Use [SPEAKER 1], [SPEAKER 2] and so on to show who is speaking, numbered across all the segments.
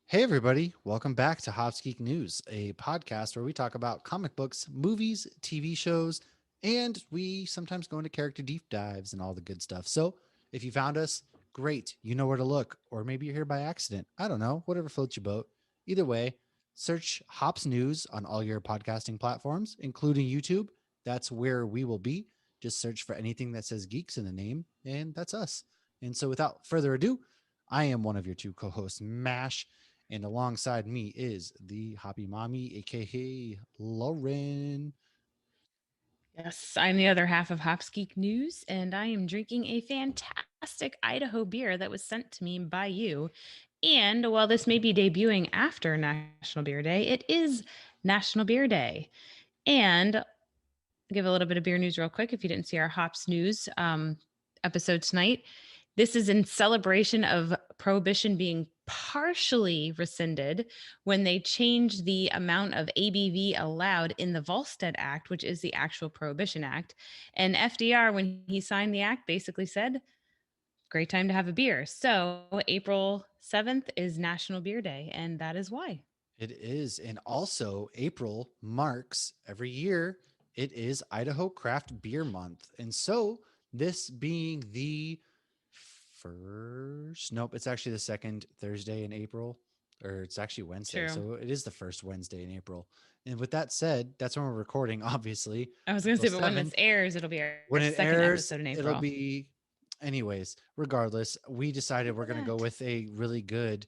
[SPEAKER 1] Hey, everybody. Welcome back to Hops Geek News, a podcast where we talk about comic books, movies, TV shows, and we sometimes go into character deep dives and all the good stuff. So if you found us, great. You know where to look. Or maybe you're here by accident. I don't know. Whatever floats your boat. Either way, search Hops News on all your podcasting platforms, including YouTube. That's where we will be. Just search for anything that says Geeks in the name, and that's us. And so without further ado, I am one of your two co hosts, MASH. And alongside me is the Hoppy Mommy, aka Lauren.
[SPEAKER 2] Yes, I'm the other half of Hops Geek News, and I am drinking a fantastic Idaho beer that was sent to me by you. And while this may be debuting after National Beer Day, it is National Beer Day. And I'll give a little bit of beer news real quick if you didn't see our Hops News episode tonight. This is in celebration of prohibition being partially rescinded when they changed the amount of ABV allowed in the Volstead Act, which is the actual Prohibition Act. And FDR, when he signed the act, basically said, great time to have a beer. So April 7th is National Beer Day, and that is why.
[SPEAKER 1] It is. And also, April marks every year, it is Idaho Craft Beer Month. And so, this being the first, nope, it's actually the second Thursday in April, or it's actually Wednesday.
[SPEAKER 2] True.
[SPEAKER 1] So, it is the first Wednesday in April. And with that said, that's when we're recording, obviously,
[SPEAKER 2] I was going to
[SPEAKER 1] April
[SPEAKER 2] say, but when this
[SPEAKER 1] 7th.
[SPEAKER 2] airs, it'll be our
[SPEAKER 1] When
[SPEAKER 2] second
[SPEAKER 1] it
[SPEAKER 2] episode in
[SPEAKER 1] airs,
[SPEAKER 2] April.
[SPEAKER 1] it'll be, anyways, regardless, we
[SPEAKER 2] Look
[SPEAKER 1] decided
[SPEAKER 2] at
[SPEAKER 1] we're going to go
[SPEAKER 2] that.
[SPEAKER 1] with a really good,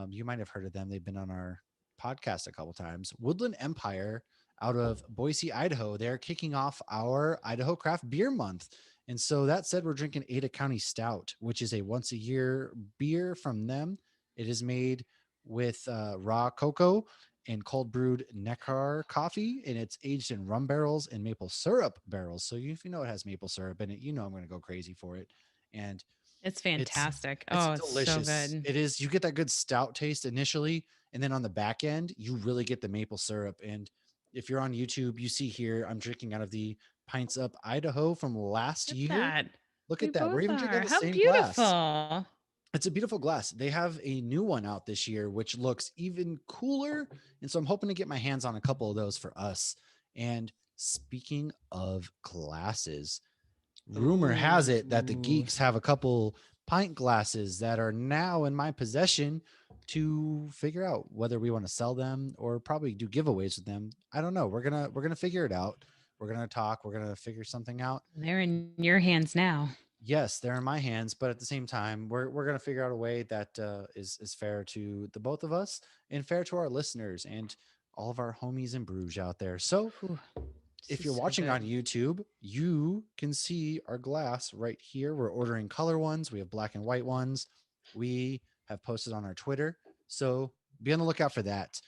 [SPEAKER 1] you might have heard of them. They've been on our podcast a couple times. Woodland Empire out of Boise, Idaho. They're kicking off our Idaho Craft Beer Month. And so that said, we're drinking Ada County Stout, which is a once a year beer from them. It is made with raw cocoa and cold brewed Neckar coffee, and it's aged in rum barrels and maple syrup barrels. So if you know it has maple syrup in it, you know I'm going to go crazy for it. And
[SPEAKER 2] It's
[SPEAKER 1] it's
[SPEAKER 2] fantastic.
[SPEAKER 1] it's
[SPEAKER 2] Oh, it's so
[SPEAKER 1] delicious.
[SPEAKER 2] good.
[SPEAKER 1] It is. You get that good stout taste initially, and then on the back end, you really get the maple syrup. And if you're on YouTube, you see here I'm drinking out of the Pints Up Idaho from last
[SPEAKER 2] Look at
[SPEAKER 1] year.
[SPEAKER 2] that.
[SPEAKER 1] Look
[SPEAKER 2] We
[SPEAKER 1] at that. We're
[SPEAKER 2] both
[SPEAKER 1] even drinking
[SPEAKER 2] are.
[SPEAKER 1] the
[SPEAKER 2] How
[SPEAKER 1] same glass.
[SPEAKER 2] beautiful.
[SPEAKER 1] It's a beautiful glass. They have a new one out this year, which looks even cooler. And so I'm hoping to get my hands on a couple of those for us. And speaking of glasses, rumor has it that the
[SPEAKER 2] Ooh.
[SPEAKER 1] geeks have a couple pint glasses that are now in my possession to figure out whether we want to sell them or probably do giveaways with them. I don't know. We're gonna figure it out. We're gonna talk. We're gonna figure something out.
[SPEAKER 2] They're in your hands now.
[SPEAKER 1] Yes, they're in my hands, but at the same time, we're gonna figure out a way that is fair to the both of us and fair to our listeners and all of our homies in Bruges out there. So
[SPEAKER 2] Whew. This
[SPEAKER 1] if
[SPEAKER 2] is
[SPEAKER 1] you're
[SPEAKER 2] so
[SPEAKER 1] watching on
[SPEAKER 2] good.
[SPEAKER 1] YouTube, you can see our glass right here. We're ordering color ones. We have black and white ones. We have posted on our Twitter. So be on the lookout for that.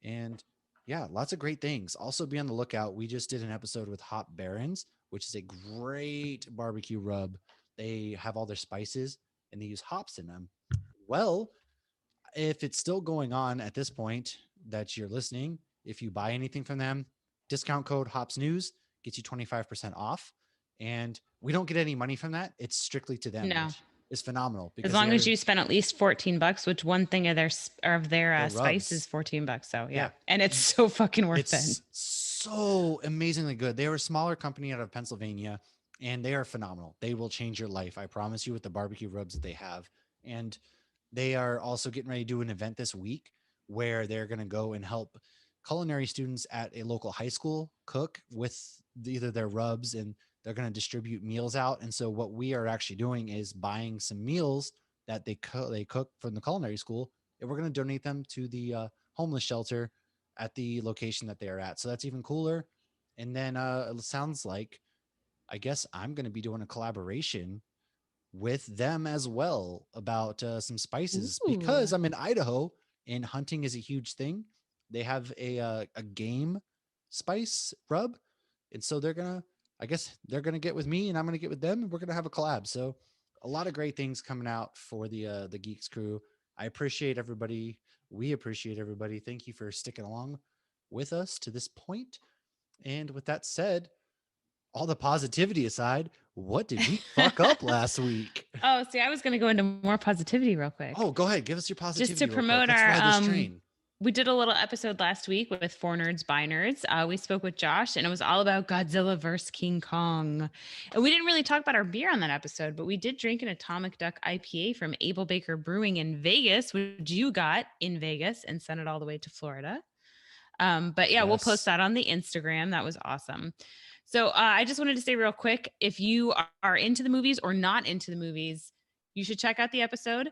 [SPEAKER 1] And yeah, lots of great things. Also be on the lookout. We just did an episode with Hop Barons, which is a great barbecue rub. They have all their spices and they use hops in them. Well, if it's still going on at this point that you're listening, if you buy anything from them, discount code Hops News gets you 25% off. And we don't get any money from that. It's strictly to them,
[SPEAKER 2] No.
[SPEAKER 1] which is phenomenal
[SPEAKER 2] As
[SPEAKER 1] because
[SPEAKER 2] long as
[SPEAKER 1] they're
[SPEAKER 2] you spend at least 14 bucks, which one thing of their
[SPEAKER 1] their
[SPEAKER 2] spice is
[SPEAKER 1] rubs.
[SPEAKER 2] 14 bucks. So, yeah.
[SPEAKER 1] Yeah.
[SPEAKER 2] And it's so fucking worth it.
[SPEAKER 1] It's so amazingly good. They are a smaller company out of Pennsylvania and they are phenomenal. They will change your life. I promise you with the barbecue rubs that they have. And they are also getting ready to do an event this week where they're going to go and help culinary students at a local high school cook with either their rubs and they're going to distribute meals out. And so what we are actually doing is buying some meals that they cook from the culinary school and we're going to donate them to the homeless shelter at the location that they are at. So that's even cooler. And then it sounds like I guess I'm going to be doing a collaboration with them as well about some spices
[SPEAKER 2] Ooh.
[SPEAKER 1] because I'm in Idaho and hunting is a huge thing. They have a game spice rub, and so they're gonna. I guess they're gonna get with me, and I'm gonna get with them, and we're gonna have a collab. So a lot of great things coming out for the Geeks crew. I appreciate everybody. We appreciate everybody. Thank you for sticking along with us to this point. And with that said, all the positivity aside, What did we fuck up last week?
[SPEAKER 2] Oh, see, I was going to go into more positivity real quick.
[SPEAKER 1] Oh, go ahead. Give us your
[SPEAKER 2] Just to
[SPEAKER 1] positivity real quick.
[SPEAKER 2] promote
[SPEAKER 1] Let's
[SPEAKER 2] our
[SPEAKER 1] ride this train.
[SPEAKER 2] we did a little episode last week with Four Nerds by Nerds. We spoke with Josh, and it was all about Godzilla versus King Kong. And we didn't really talk about our beer on that episode, but we did drink an Atomic Duck IPA from Able Baker Brewing in Vegas, which you got in Vegas and sent it all the way to Florida. But yeah, we'll post
[SPEAKER 1] Yes.
[SPEAKER 2] that on the Instagram. That was awesome. So I just wanted to say real quick, if you are into the movies or not into the movies, you should check out the episode.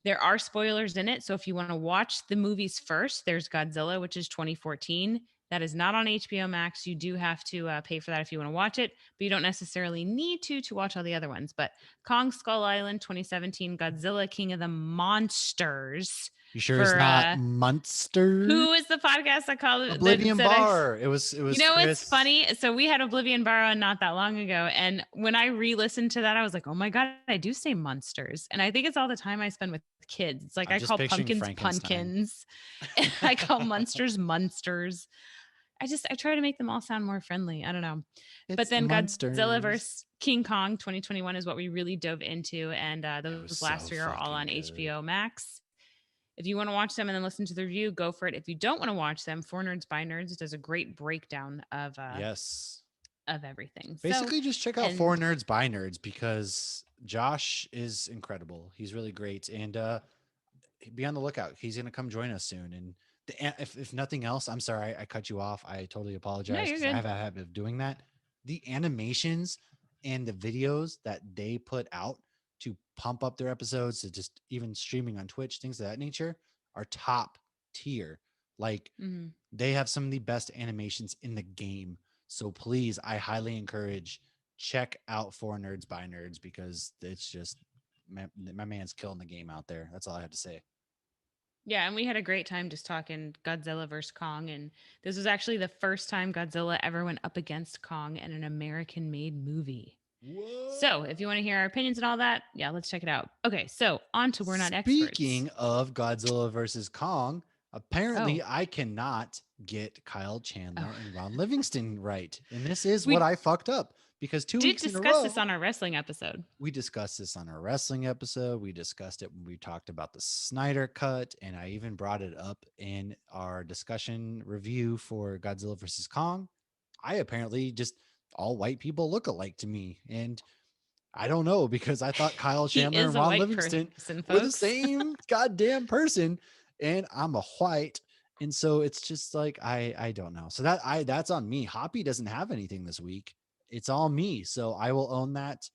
[SPEAKER 2] There are spoilers in it. So if you want to watch the movies first, there's Godzilla, which is 2014. That is not on HBO Max. You do have to pay for that if you want to watch it, but you don't necessarily need to watch all the other ones. But Kong Skull Island 2017, Godzilla King of the Monsters
[SPEAKER 1] You sure it's
[SPEAKER 2] for
[SPEAKER 1] not Monster?
[SPEAKER 2] who is the podcast that called it that
[SPEAKER 1] Oblivion
[SPEAKER 2] said
[SPEAKER 1] Bar. It was
[SPEAKER 2] you know what's
[SPEAKER 1] Chris.
[SPEAKER 2] funny? So we had Oblivion Bar not that long ago. And when I re-listened to that, I was like, oh my God, I do say monsters. And I think it's all the time I spend with kids. It's like
[SPEAKER 1] I'm
[SPEAKER 2] I
[SPEAKER 1] just
[SPEAKER 2] call
[SPEAKER 1] picturing
[SPEAKER 2] pumpkins
[SPEAKER 1] Frankenstein.
[SPEAKER 2] pumpkins. And I call monsters monsters. I try to make them all sound more friendly. I don't know. But
[SPEAKER 1] It's
[SPEAKER 2] then Godzilla
[SPEAKER 1] monsters.
[SPEAKER 2] vs. King Kong 2021 is what we really dove into. And
[SPEAKER 1] It was
[SPEAKER 2] those
[SPEAKER 1] so
[SPEAKER 2] last three are all
[SPEAKER 1] fucking
[SPEAKER 2] on
[SPEAKER 1] good.
[SPEAKER 2] HBO Max. If you want to watch them and then listen to the review, go for it. If you don't want to watch them, Four Nerds by Nerds does a great breakdown
[SPEAKER 1] Yes.
[SPEAKER 2] of everything.
[SPEAKER 1] Basically, just check out Four
[SPEAKER 2] And
[SPEAKER 1] Nerds by Nerds because Josh is incredible. He's really great. And be on the lookout. He's going to come join us soon. And if nothing else, I'm sorry I cut you off. I totally
[SPEAKER 2] no,
[SPEAKER 1] apologize
[SPEAKER 2] you're
[SPEAKER 1] because I
[SPEAKER 2] good.
[SPEAKER 1] have a habit of doing that. The animations and the videos that they put out to pump up their episodes, to just even streaming on Twitch, things of that nature, are top tier. Like
[SPEAKER 2] Mm-hmm.
[SPEAKER 1] they have some of the best animations in the game. So please, I highly encourage check out Four Nerds by Nerds because it's just my man's killing the game out there. That's all I have to say.
[SPEAKER 2] Yeah, and we had a great time just talking Godzilla versus Kong. And this was actually the first time Godzilla ever went up against Kong in an American made movie. So if you want to hear our opinions and all that, yeah, let's check it out. Okay, so on to We're Not Experts.
[SPEAKER 1] Speaking of Godzilla versus Kong, apparently
[SPEAKER 2] Oh,
[SPEAKER 1] I cannot get Kyle
[SPEAKER 2] oh.
[SPEAKER 1] Chandler and Ron Livingston right. And this is what
[SPEAKER 2] We
[SPEAKER 1] I fucked up because two
[SPEAKER 2] did
[SPEAKER 1] weeks in a
[SPEAKER 2] discuss this
[SPEAKER 1] row,
[SPEAKER 2] on our wrestling episode.
[SPEAKER 1] we discussed this on our wrestling episode. We discussed it when we talked about the Snyder cut. And I even brought it up in our discussion review for Godzilla versus Kong. I apparently just all white people look alike to me. And I don't know because I thought Kyle
[SPEAKER 2] He
[SPEAKER 1] Chandler
[SPEAKER 2] is
[SPEAKER 1] and
[SPEAKER 2] a
[SPEAKER 1] Ron
[SPEAKER 2] white
[SPEAKER 1] Livingston
[SPEAKER 2] person,
[SPEAKER 1] were the
[SPEAKER 2] folks.
[SPEAKER 1] same goddamn person, and I'm a white, and so it's just like I don't know. So that's on me. Hoppy doesn't have anything this week. It's all me, so I will own that.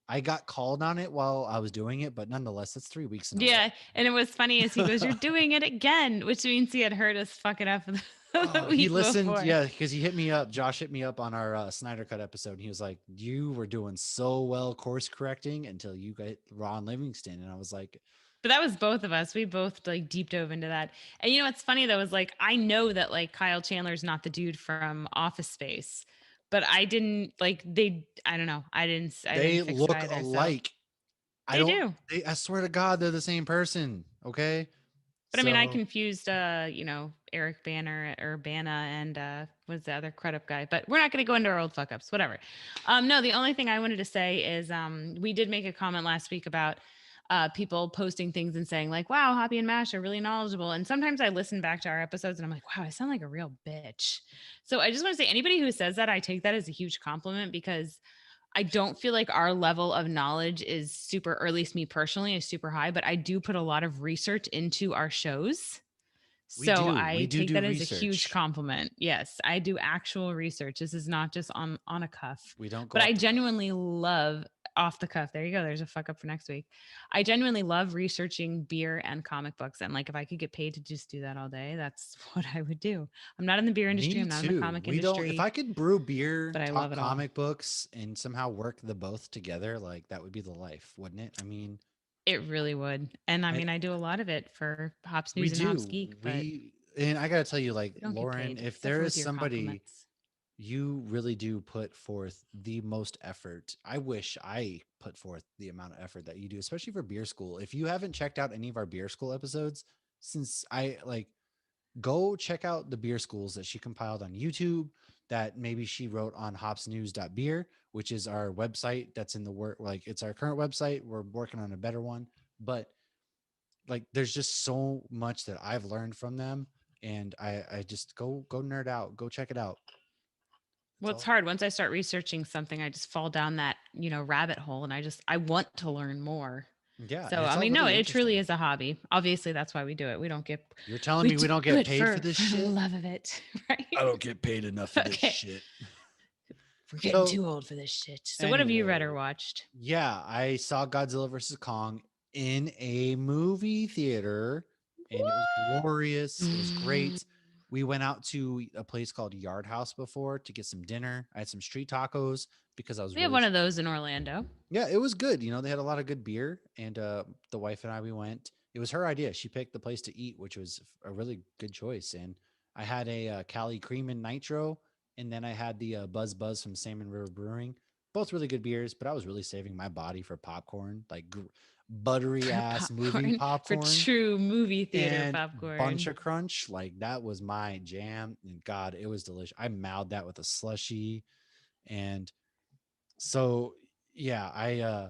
[SPEAKER 1] I got called on it while I was doing it, but nonetheless, that's 3 weeks in a
[SPEAKER 2] Yeah, and it was funny as he goes,
[SPEAKER 1] row.
[SPEAKER 2] "You're doing it again," which means he had heard us fuck it up the
[SPEAKER 1] Oh, he
[SPEAKER 2] week
[SPEAKER 1] listened,
[SPEAKER 2] before.
[SPEAKER 1] yeah, because he hit me up. Josh hit me up on our Snyder Cut episode, and he was like, "You were doing so well course correcting until you got Ron Livingston," and I was like,
[SPEAKER 2] But that was both of us. We both like deep dove into that. And you know what's funny though is like I know that like Kyle Chandler's not the dude from Office Space, but I didn't like they. I don't know. I didn't
[SPEAKER 1] they
[SPEAKER 2] fix it
[SPEAKER 1] look
[SPEAKER 2] either. So
[SPEAKER 1] alike. I
[SPEAKER 2] they
[SPEAKER 1] don't.
[SPEAKER 2] do.
[SPEAKER 1] I swear to God, they're the same person. Okay,
[SPEAKER 2] But I mean, I
[SPEAKER 1] so
[SPEAKER 2] confused, Eric Banner or Bana and what's the other credit guy? But we're not going to go into our old fuck ups, whatever. No, the only thing I wanted to say is we did make a comment last week about people posting things and saying like, "Wow, Hoppy and Mash are really knowledgeable." And sometimes I listen back to our episodes and I'm like, "Wow, I sound like a real bitch." So I just want to say, anybody who says that, I take that as a huge compliment because I don't feel like our level of knowledge is super, or at least me personally, is super high, but I do put a lot of research into our shows.
[SPEAKER 1] we
[SPEAKER 2] So
[SPEAKER 1] do. We
[SPEAKER 2] I
[SPEAKER 1] do
[SPEAKER 2] take
[SPEAKER 1] do
[SPEAKER 2] that as a huge
[SPEAKER 1] research.
[SPEAKER 2] compliment. Yes, I do actual research. This is not just on a cuff.
[SPEAKER 1] We don't go
[SPEAKER 2] But I
[SPEAKER 1] off the cuff.
[SPEAKER 2] genuinely love off the cuff. There you go. There's a fuck up for next week. I genuinely love researching beer and comic books. And like if I could get paid to just do that all day, that's what I would do. I'm not in the beer industry.
[SPEAKER 1] Me
[SPEAKER 2] I'm not in the
[SPEAKER 1] too.
[SPEAKER 2] comic
[SPEAKER 1] We don't. If
[SPEAKER 2] industry,
[SPEAKER 1] I could brew beer,
[SPEAKER 2] but I love
[SPEAKER 1] talk
[SPEAKER 2] it all.
[SPEAKER 1] comic books, and somehow work the both together, like that would be the life, wouldn't it? I mean,
[SPEAKER 2] It really would. And I
[SPEAKER 1] I,
[SPEAKER 2] mean, I do a lot of it for Hops
[SPEAKER 1] we
[SPEAKER 2] News and Hops
[SPEAKER 1] do.
[SPEAKER 2] Geek, but
[SPEAKER 1] We and I gotta tell you, like
[SPEAKER 2] we don't get
[SPEAKER 1] Lauren,
[SPEAKER 2] paid
[SPEAKER 1] if
[SPEAKER 2] except
[SPEAKER 1] there
[SPEAKER 2] for
[SPEAKER 1] is
[SPEAKER 2] with your
[SPEAKER 1] somebody
[SPEAKER 2] compliments.
[SPEAKER 1] you really do put forth the most effort. I wish I put forth the amount of effort that you do, especially for beer school. If you haven't checked out any of our beer school episodes, since I like go check out the beer schools that she compiled on YouTube, that maybe she wrote on hopsnews.beer, which is our website that's in the work. Like, it's our current website. We're working on a better one. But like, there's just so much that I've learned from them. And I just go nerd out, go check it out. That's
[SPEAKER 2] Well, it's
[SPEAKER 1] all.
[SPEAKER 2] hard. Once I start researching something, I just fall down that, rabbit hole and I want to learn more.
[SPEAKER 1] Yeah. And
[SPEAKER 2] So,
[SPEAKER 1] it's
[SPEAKER 2] I
[SPEAKER 1] all
[SPEAKER 2] mean, no,
[SPEAKER 1] really
[SPEAKER 2] it truly
[SPEAKER 1] interesting.
[SPEAKER 2] is a hobby. Obviously, that's why we do it.
[SPEAKER 1] You're telling
[SPEAKER 2] We
[SPEAKER 1] me we
[SPEAKER 2] do
[SPEAKER 1] don't get
[SPEAKER 2] it
[SPEAKER 1] paid for
[SPEAKER 2] for
[SPEAKER 1] this
[SPEAKER 2] the
[SPEAKER 1] shit?
[SPEAKER 2] love of it,
[SPEAKER 1] I
[SPEAKER 2] right?
[SPEAKER 1] don't get paid enough for this
[SPEAKER 2] Okay.
[SPEAKER 1] shit.
[SPEAKER 2] We're getting
[SPEAKER 1] So,
[SPEAKER 2] too old for this shit. So, what have you read or
[SPEAKER 1] anyway,
[SPEAKER 2] watched?
[SPEAKER 1] yeah, I saw Godzilla versus Kong in a movie theater, and it was glorious. It was
[SPEAKER 2] What?
[SPEAKER 1] great. We went out to a place called Yard House before to get some dinner. I had some street tacos because I was
[SPEAKER 2] We have
[SPEAKER 1] really,
[SPEAKER 2] one of those in Orlando.
[SPEAKER 1] yeah, it was good. They had a lot of good beer, and the wife and I, we went. It was her idea. She picked the place to eat, which was a really good choice. And I had a Cali Cream and Nitro, and then I had the Buzz Buzz from Salmon River Brewing. Both really good beers, but I was really saving my body for popcorn, like buttery
[SPEAKER 2] For
[SPEAKER 1] ass movie
[SPEAKER 2] popcorn, for
[SPEAKER 1] popcorn
[SPEAKER 2] true movie theater
[SPEAKER 1] and Bunch
[SPEAKER 2] popcorn.
[SPEAKER 1] of Crunch. Like, that was my jam. And God, it was delicious. I mowed that with a slushy. And so, yeah, I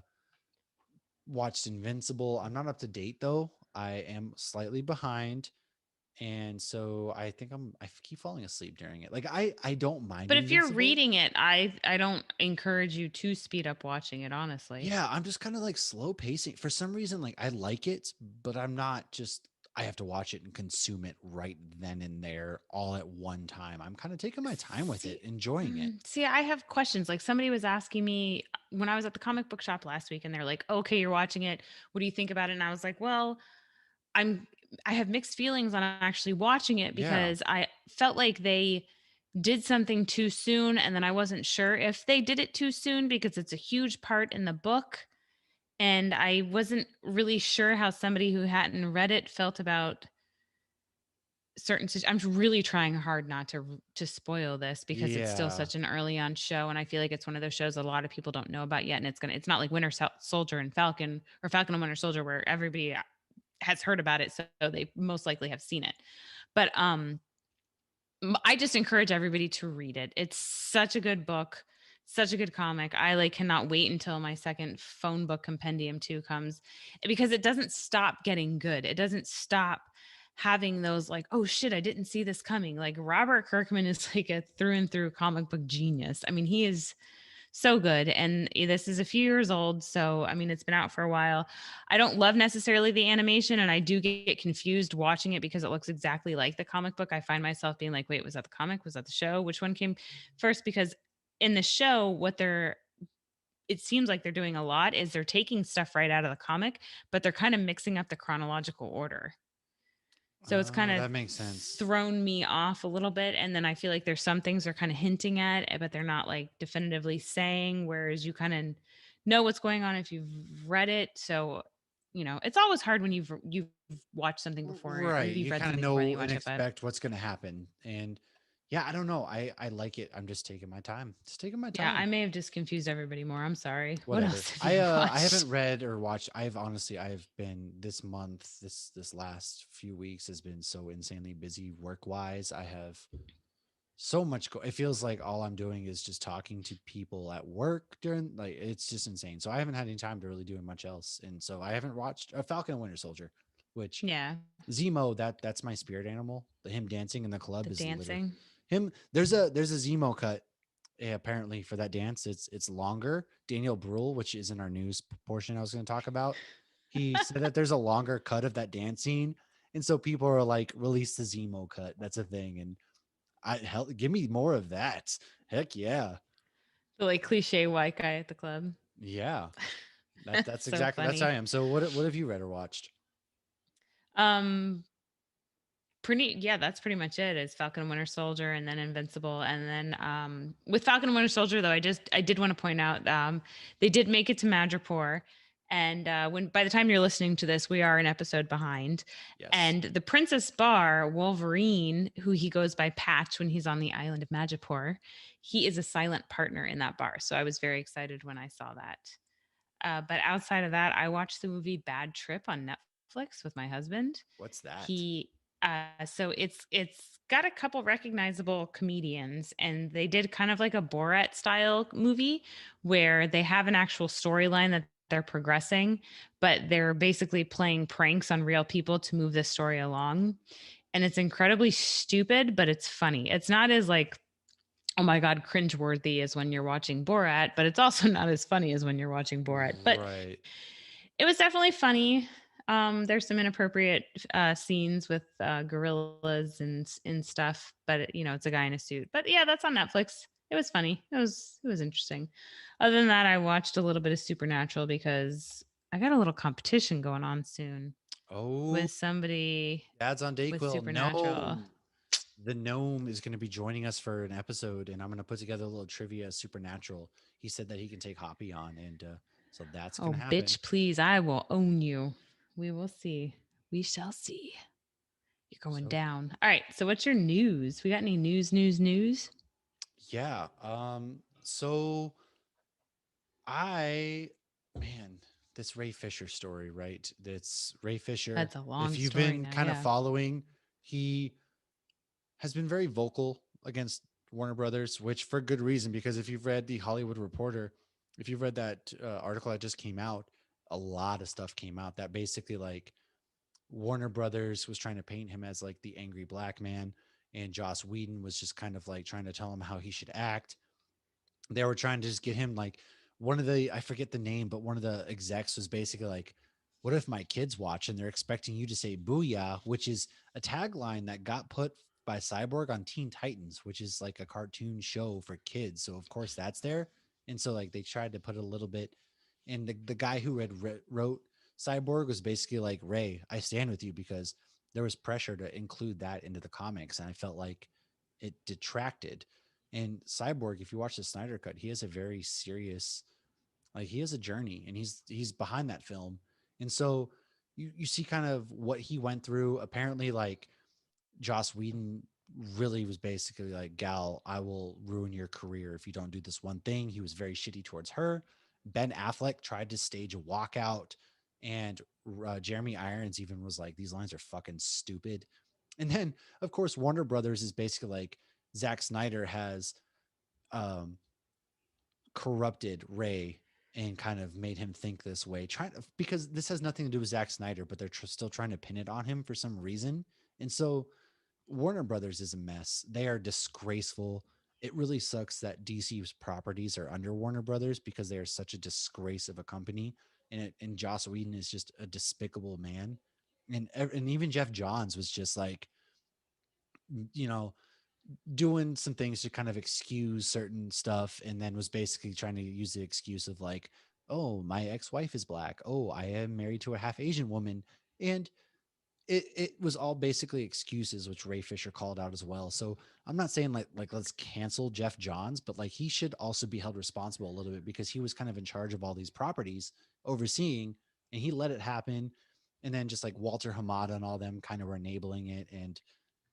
[SPEAKER 1] watched Invincible. I'm not up to date though. I am slightly behind. And so I think I keep falling asleep during it. Like, I don't mind
[SPEAKER 2] But if you're
[SPEAKER 1] Invincible.
[SPEAKER 2] reading it, I don't encourage you to speed up watching it, honestly.
[SPEAKER 1] Yeah, I'm just kind of like slow pacing. For some reason, like, I like it, but I'm not just I have to watch it and consume it right then and there all at one time. I'm kind of taking my time with it,
[SPEAKER 2] See,
[SPEAKER 1] enjoying it.
[SPEAKER 2] see, I have questions. Like somebody was asking me when I was at the comic book shop last week, and they're like, "Okay, you're watching it. What do you think about it?" And I was like, "Well, I'm I have mixed feelings on actually watching it
[SPEAKER 1] Yeah.
[SPEAKER 2] because I felt like they did something too soon, and then I wasn't sure if they did it too soon because it's a huge part in the book, and I wasn't really sure how somebody who hadn't read it felt about I'm really trying hard not to spoil this because it's still
[SPEAKER 1] Yeah.
[SPEAKER 2] such an early on show, and I feel like it's one of those shows a lot of people don't know about yet, and it's not like Soldier and Falcon, or Falcon and Winter Soldier, where everybody has heard about it, so they most likely have seen it. But I just encourage everybody to read it. It's such a good book, such a good comic. I like cannot wait until my second phone book compendium 2 comes, because it doesn't stop getting good. It doesn't stop having those like, "Oh shit, I didn't see this coming." Like Robert Kirkman is like a through and through comic book genius. I mean, he is so good. And this is a few years old. So, I mean, it's been out for a while. I don't love necessarily the animation, and I do get confused watching it because it looks exactly like the comic book. I find myself being like, wait, was that the comic? Was that the show? Which one came first? Because in the show, it seems like they're doing a lot is they're taking stuff right out of the comic, but they're kind of mixing up the chronological order. So it's kind
[SPEAKER 1] Oh,
[SPEAKER 2] of
[SPEAKER 1] that makes sense.
[SPEAKER 2] thrown me off a little bit. And then I feel like there's some things they're kind of hinting at, but they're not like definitively saying, whereas you kind of know what's going on if you've read it. So, it's always hard when you've watched something before or
[SPEAKER 1] Right.
[SPEAKER 2] you've
[SPEAKER 1] You
[SPEAKER 2] read
[SPEAKER 1] kind of
[SPEAKER 2] something before and
[SPEAKER 1] know
[SPEAKER 2] you
[SPEAKER 1] and
[SPEAKER 2] watch it. But
[SPEAKER 1] expect what's going to happen. And yeah, I don't know. I like it. I'm just taking my time. Just taking my
[SPEAKER 2] yeah, I
[SPEAKER 1] time.
[SPEAKER 2] may have just confused everybody more. I'm sorry. What
[SPEAKER 1] Whatever.
[SPEAKER 2] else have you
[SPEAKER 1] I
[SPEAKER 2] watched?
[SPEAKER 1] haven't read or watched. I've been this month, this last few weeks has been so insanely busy work-wise. I have so much it feels like all I'm doing is just talking to people at work during, like, it's just insane. So I haven't had any time to really do much else. And so I haven't watched a Falcon and Winter Soldier, which
[SPEAKER 2] Yeah,
[SPEAKER 1] Zemo, that's my spirit animal. Him dancing in the club
[SPEAKER 2] the
[SPEAKER 1] is literally
[SPEAKER 2] dancing.
[SPEAKER 1] him. There's a Zemo cut, apparently, for that dance. It's longer. Daniel Bruhl, which is in our news portion I was going to talk about, he said that there's a longer cut of that dance scene, and so people are like, release the Zemo cut. That's a thing, and give me more of that. Heck yeah,
[SPEAKER 2] The like cliche white guy at the club.
[SPEAKER 1] yeah. That's
[SPEAKER 2] So
[SPEAKER 1] exactly that's how I
[SPEAKER 2] funny.
[SPEAKER 1] am. So what have you read or watched?
[SPEAKER 2] Um, Pretty yeah, that's pretty much it. It's Falcon and Winter Soldier and then Invincible. And then with Falcon and Winter Soldier though, I did want to point out they did make it to Madripoor. And when by the time you're listening to this, we are an episode behind.
[SPEAKER 1] Yes.
[SPEAKER 2] And the Princess Bar, Wolverine, who he goes by Patch when he's on the island of Madripoor, he is a silent partner in that bar. So I was very excited when I saw that. But outside of that, I watched the movie Bad Trip on Netflix with my husband.
[SPEAKER 1] What's that?
[SPEAKER 2] He So it's got a couple recognizable comedians, and they did kind of like a Borat style movie where they have an actual storyline that they're progressing, but they're basically playing pranks on real people to move the story along. And it's incredibly stupid, but it's funny. It's not as like, oh my god, cringeworthy as when you're watching Borat, but it's also not as funny as when you're watching Borat. But
[SPEAKER 1] Right.
[SPEAKER 2] it was definitely funny. There's some inappropriate scenes with gorillas and stuff, but it's a guy in a suit. But yeah, that's on Netflix. It was funny. It was interesting. Other than that, I watched a little bit of Supernatural because I got a little competition going on soon
[SPEAKER 1] Oh,
[SPEAKER 2] with somebody
[SPEAKER 1] Dad's on
[SPEAKER 2] with
[SPEAKER 1] Dayquil.
[SPEAKER 2] Supernatural.
[SPEAKER 1] No. The gnome is going to be joining us for an episode, and I'm going to put together a little trivia Supernatural. He said that he can take Hoppy on, and so that's going
[SPEAKER 2] Oh,
[SPEAKER 1] to happen.
[SPEAKER 2] bitch, please! I will own you. We will see. We shall see. You're going
[SPEAKER 1] So
[SPEAKER 2] down. All right. So, what's your news? We got any news?
[SPEAKER 1] yeah, so I, man, this Ray Fisher story, right? That's Ray Fisher.
[SPEAKER 2] That's a
[SPEAKER 1] If
[SPEAKER 2] long
[SPEAKER 1] you've
[SPEAKER 2] story
[SPEAKER 1] been
[SPEAKER 2] now.
[SPEAKER 1] kind of
[SPEAKER 2] Yeah.
[SPEAKER 1] following, he has been very vocal against Warner Brothers, which for good reason, because if you've read the Hollywood Reporter, if you've read that article that just came out, a lot of stuff came out that basically like Warner Brothers was trying to paint him as like the angry black man, and Joss Whedon was just kind of like trying to tell him how he should act. They were trying to just get him like one of the, I forget the name, but one of the execs was basically like, what if my kids watch and they're expecting you to say booyah, which is a tagline that got put by Cyborg on Teen Titans, which is like a cartoon show for kids. So of course that's there. And so like they tried to put a little bit, and the guy who had wrote Cyborg was basically like, Ray, I stand with you, because there was pressure to include that into the comics. And I felt like it detracted. And Cyborg, if you watch the Snyder cut, he has a very serious, like he has a journey, and he's behind that film. And so you see kind of what he went through. Apparently, like Joss Whedon really was basically like, Gal, I will ruin your career if you don't do this one thing. He was very shitty towards her. Ben Affleck tried to stage a walkout, and Jeremy Irons even was like, these lines are fucking stupid. And then, of course, Warner Brothers is basically like, Zack Snyder has um, corrupted Ray and kind of made him think this way, trying to, because this has nothing to do with Zack Snyder, but they're still trying to pin it on him for some reason. And so Warner Brothers is a mess. They are disgraceful. It really sucks that DC's properties are under Warner Brothers, because they are such a disgrace of a company. And Joss Whedon is just a despicable man. And even Jeff Johns was just like, you know, doing some things to kind of excuse certain stuff, and then was basically trying to use the excuse of like, oh, my ex-wife is black, oh, I am married to a half Asian woman. And it was all basically excuses, which Ray Fisher called out as well. So I'm not saying like let's cancel Jeff Johns, but like he should also be held responsible a little bit, because he was kind of in charge of all these properties, overseeing, and he let it happen. And then just like Walter Hamada and all them kind of were enabling it. And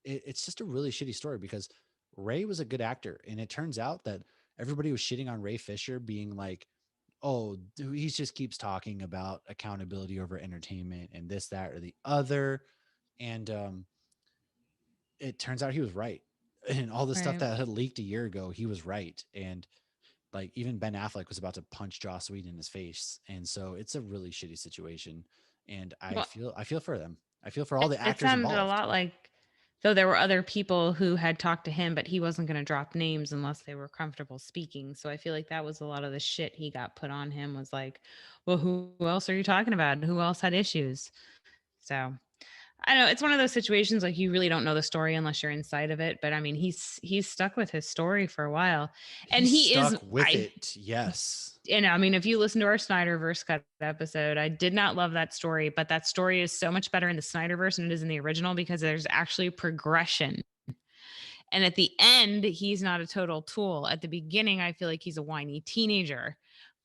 [SPEAKER 1] it's just a really shitty story, because Ray was a good actor. And it turns out that everybody was shitting on Ray Fisher, being like, oh, he just keeps talking about accountability over entertainment and this, that, or the other. And it turns out he was right. And all the stuff
[SPEAKER 2] Right.
[SPEAKER 1] that had leaked a year ago, he was right. And like even Ben Affleck was about to punch Joss Whedon in his face. And so it's a really shitty situation. And
[SPEAKER 2] Well,
[SPEAKER 1] I feel for them. I feel for all the
[SPEAKER 2] it
[SPEAKER 1] actors
[SPEAKER 2] sounded a
[SPEAKER 1] involved.
[SPEAKER 2] lot like though there were other people who had talked to him, but he wasn't going to drop names unless they were comfortable speaking. So I feel like that was a lot of the shit he got put on him was like, well, who else are you talking about? Who else had issues? So I know it's one of those situations like you really don't know the story unless you're inside of it. But I mean, he's stuck with his story for a while, and
[SPEAKER 1] He's
[SPEAKER 2] he is.
[SPEAKER 1] stuck with it. Yes.
[SPEAKER 2] I mean, if you listen to our Snyderverse cut episode, I did not love that story, but that story is so much better in the Snyderverse than it is in the original because there's actually progression. And at the end, he's not a total tool. At the beginning, I feel like he's a whiny teenager,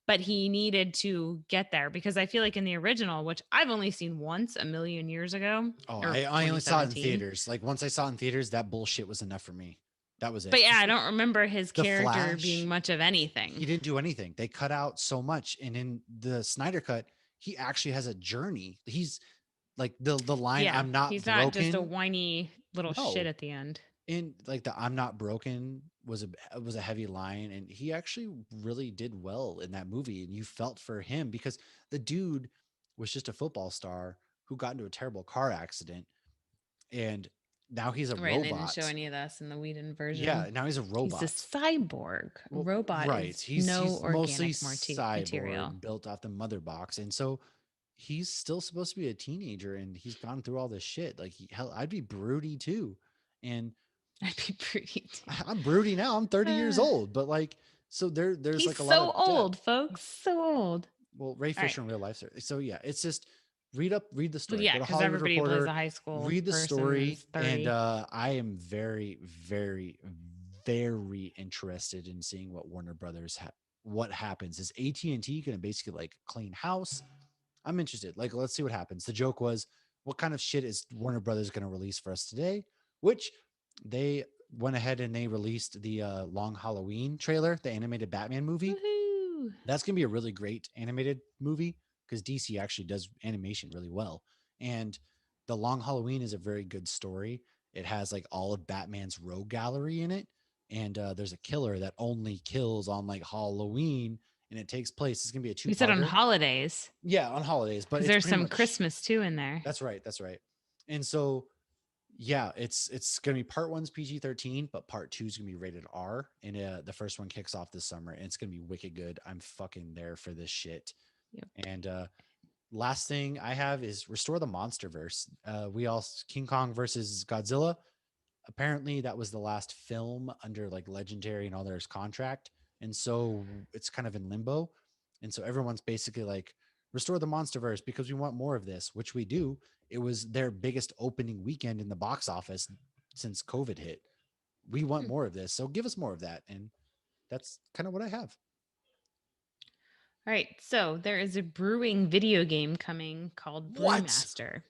[SPEAKER 2] but he needed to get there because I feel like in the original, which I've only seen once a million years ago
[SPEAKER 1] Oh,
[SPEAKER 2] or
[SPEAKER 1] I only saw it in
[SPEAKER 2] 2017.
[SPEAKER 1] theaters. Like once I saw it in theaters, that bullshit was enough for me. That was
[SPEAKER 2] But
[SPEAKER 1] it.
[SPEAKER 2] yeah, I don't remember his
[SPEAKER 1] The
[SPEAKER 2] character being
[SPEAKER 1] Flash,
[SPEAKER 2] much of anything.
[SPEAKER 1] he didn't do anything. They cut out so much. And in the Snyder cut, he actually has a journey. Like the line
[SPEAKER 2] Yeah,
[SPEAKER 1] "I'm not
[SPEAKER 2] he's not just a
[SPEAKER 1] broken."
[SPEAKER 2] whiny little shit
[SPEAKER 1] No,
[SPEAKER 2] at the end.
[SPEAKER 1] and like the "I'm not broken" was a heavy line, and he actually really did well in that movie, and you felt for him because the dude was just a football star who got into a terrible car accident, and now he's a
[SPEAKER 2] Right, and they didn't show
[SPEAKER 1] robot.
[SPEAKER 2] any of this in the Whedon
[SPEAKER 1] Yeah,
[SPEAKER 2] version.
[SPEAKER 1] now he's a
[SPEAKER 2] He's a
[SPEAKER 1] robot.
[SPEAKER 2] cyborg.
[SPEAKER 1] Well,
[SPEAKER 2] Robot
[SPEAKER 1] right.
[SPEAKER 2] is no
[SPEAKER 1] He's mostly
[SPEAKER 2] organic material.
[SPEAKER 1] cyborg built off the mother box. And so he's still supposed to be a teenager and he's gone through all this shit. Like hell, I'd be broody too. And
[SPEAKER 2] I'd be pretty too.
[SPEAKER 1] I'm broody now. I'm 30 years
[SPEAKER 2] Uh,
[SPEAKER 1] old, but like so there's
[SPEAKER 2] he's
[SPEAKER 1] like a lot
[SPEAKER 2] so
[SPEAKER 1] of depth.
[SPEAKER 2] old, folks. So old.
[SPEAKER 1] Well, Ray
[SPEAKER 2] All right.
[SPEAKER 1] Fisher in real life. So yeah, it's just read the
[SPEAKER 2] Well,
[SPEAKER 1] story.
[SPEAKER 2] yeah,
[SPEAKER 1] Go to
[SPEAKER 2] because
[SPEAKER 1] Hollywood
[SPEAKER 2] everybody who plays
[SPEAKER 1] Reporter,
[SPEAKER 2] a high school
[SPEAKER 1] read the
[SPEAKER 2] person
[SPEAKER 1] story,
[SPEAKER 2] is
[SPEAKER 1] and
[SPEAKER 2] 30.
[SPEAKER 1] I am very, very, very interested in seeing what Warner Brothers what happens. Is AT&T going to basically like clean house? I'm interested. Like, let's see what happens. The joke was, what kind of shit is Warner Brothers going to release for us today? Which they went ahead and they released the Long Halloween trailer, the animated Batman movie.
[SPEAKER 2] Woohoo.
[SPEAKER 1] That's going to be a really great animated movie because DC actually does animation really well. And The Long Halloween is a very good story. It has like all of Batman's rogue gallery in it. And there's a killer that only kills on like Halloween and it takes place. It's going to be a two
[SPEAKER 2] You said on
[SPEAKER 1] parter.
[SPEAKER 2] holidays,
[SPEAKER 1] Yeah, on holidays, but
[SPEAKER 2] because
[SPEAKER 1] it's
[SPEAKER 2] there's
[SPEAKER 1] pretty
[SPEAKER 2] some
[SPEAKER 1] much
[SPEAKER 2] Christmas too in there.
[SPEAKER 1] that's right. That's right. And so yeah, it's gonna be part one's PG-13, but part two is gonna be rated R, and the first one kicks off this summer, and it's gonna be wicked good. I'm fucking there for this shit.
[SPEAKER 2] Yep.
[SPEAKER 1] And last thing I have is restore the MonsterVerse. We all King Kong versus Godzilla. Apparently, that was the last film under like Legendary and all theirs contract, and so it's kind of in limbo. And so everyone's basically like, restore the MonsterVerse because we want more of this, which we do. It was their biggest opening weekend in the box office since COVID hit. We want
[SPEAKER 2] Hmm.
[SPEAKER 1] more of this, so give us more of that, and that's kind of what I have.
[SPEAKER 2] All right. So there is a brewing video game coming called
[SPEAKER 1] What?
[SPEAKER 2] Brewmaster.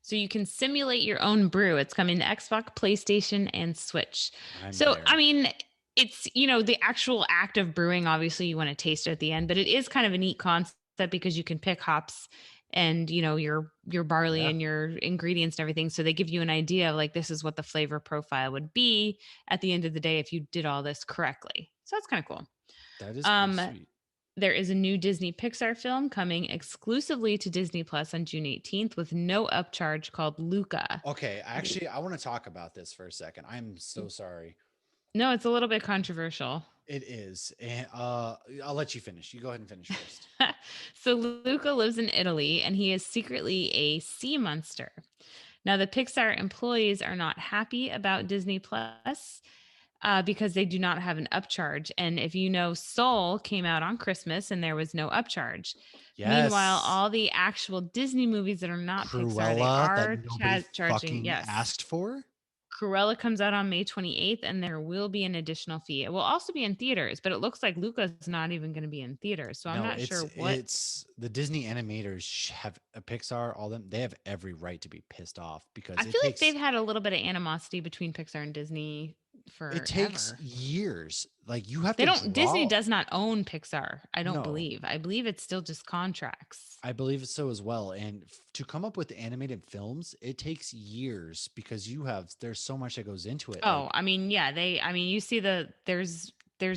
[SPEAKER 2] So you can simulate your own brew. It's coming to Xbox, PlayStation, and Switch.
[SPEAKER 1] I'm
[SPEAKER 2] So, I
[SPEAKER 1] there.
[SPEAKER 2] mean, it's, the actual act of brewing, obviously, you want to taste it at the end, but it is kind of a neat concept because you can pick hops and your barley
[SPEAKER 1] Yeah,
[SPEAKER 2] and your ingredients and everything, so they give you an idea of like this is what the flavor profile would be at the end of the day if you did all this correctly. So that's kind of cool.
[SPEAKER 1] that is pretty
[SPEAKER 2] um
[SPEAKER 1] sweet.
[SPEAKER 2] there is a new Disney Pixar film coming exclusively to Disney Plus on June 18th with no upcharge called Luca.
[SPEAKER 1] Okay, actually, I want to talk about this for a second. I'm so sorry.
[SPEAKER 2] No, it's a little bit controversial.
[SPEAKER 1] It is. And I'll let you finish. You go ahead and finish first.
[SPEAKER 2] So Luca lives in Italy and he is secretly a sea monster. Now the Pixar employees are not happy about Disney Plus because they do not have an upcharge. And if you know, Soul came out on Christmas and there was no upcharge. Meanwhile,
[SPEAKER 1] Yes.
[SPEAKER 2] all the actual Disney movies that are not Pixar, they
[SPEAKER 1] Cruella that
[SPEAKER 2] are
[SPEAKER 1] nobody
[SPEAKER 2] charging.
[SPEAKER 1] fucking
[SPEAKER 2] Yes.
[SPEAKER 1] asked for.
[SPEAKER 2] Cruella comes out on May 28th, and there will be an additional fee. It will also be in theaters, but it looks like Luca's not even going to be in theaters. So I'm
[SPEAKER 1] No,
[SPEAKER 2] not
[SPEAKER 1] it's
[SPEAKER 2] sure what.
[SPEAKER 1] it's the Disney animators have a Pixar, all them. They have every right to be pissed off
[SPEAKER 2] I
[SPEAKER 1] because
[SPEAKER 2] feel like they've had a little bit of animosity between Pixar and Disney
[SPEAKER 1] it takes
[SPEAKER 2] forever.
[SPEAKER 1] years. Like you have
[SPEAKER 2] They
[SPEAKER 1] to
[SPEAKER 2] don't, Disney
[SPEAKER 1] draw.
[SPEAKER 2] does not own Pixar. I don't
[SPEAKER 1] No,
[SPEAKER 2] believe. I believe it's still just contracts.
[SPEAKER 1] I believe so as well. And to come up with animated films, it takes years because there's so much that goes into it.
[SPEAKER 2] Oh,
[SPEAKER 1] Like,
[SPEAKER 2] I mean, yeah, you see there's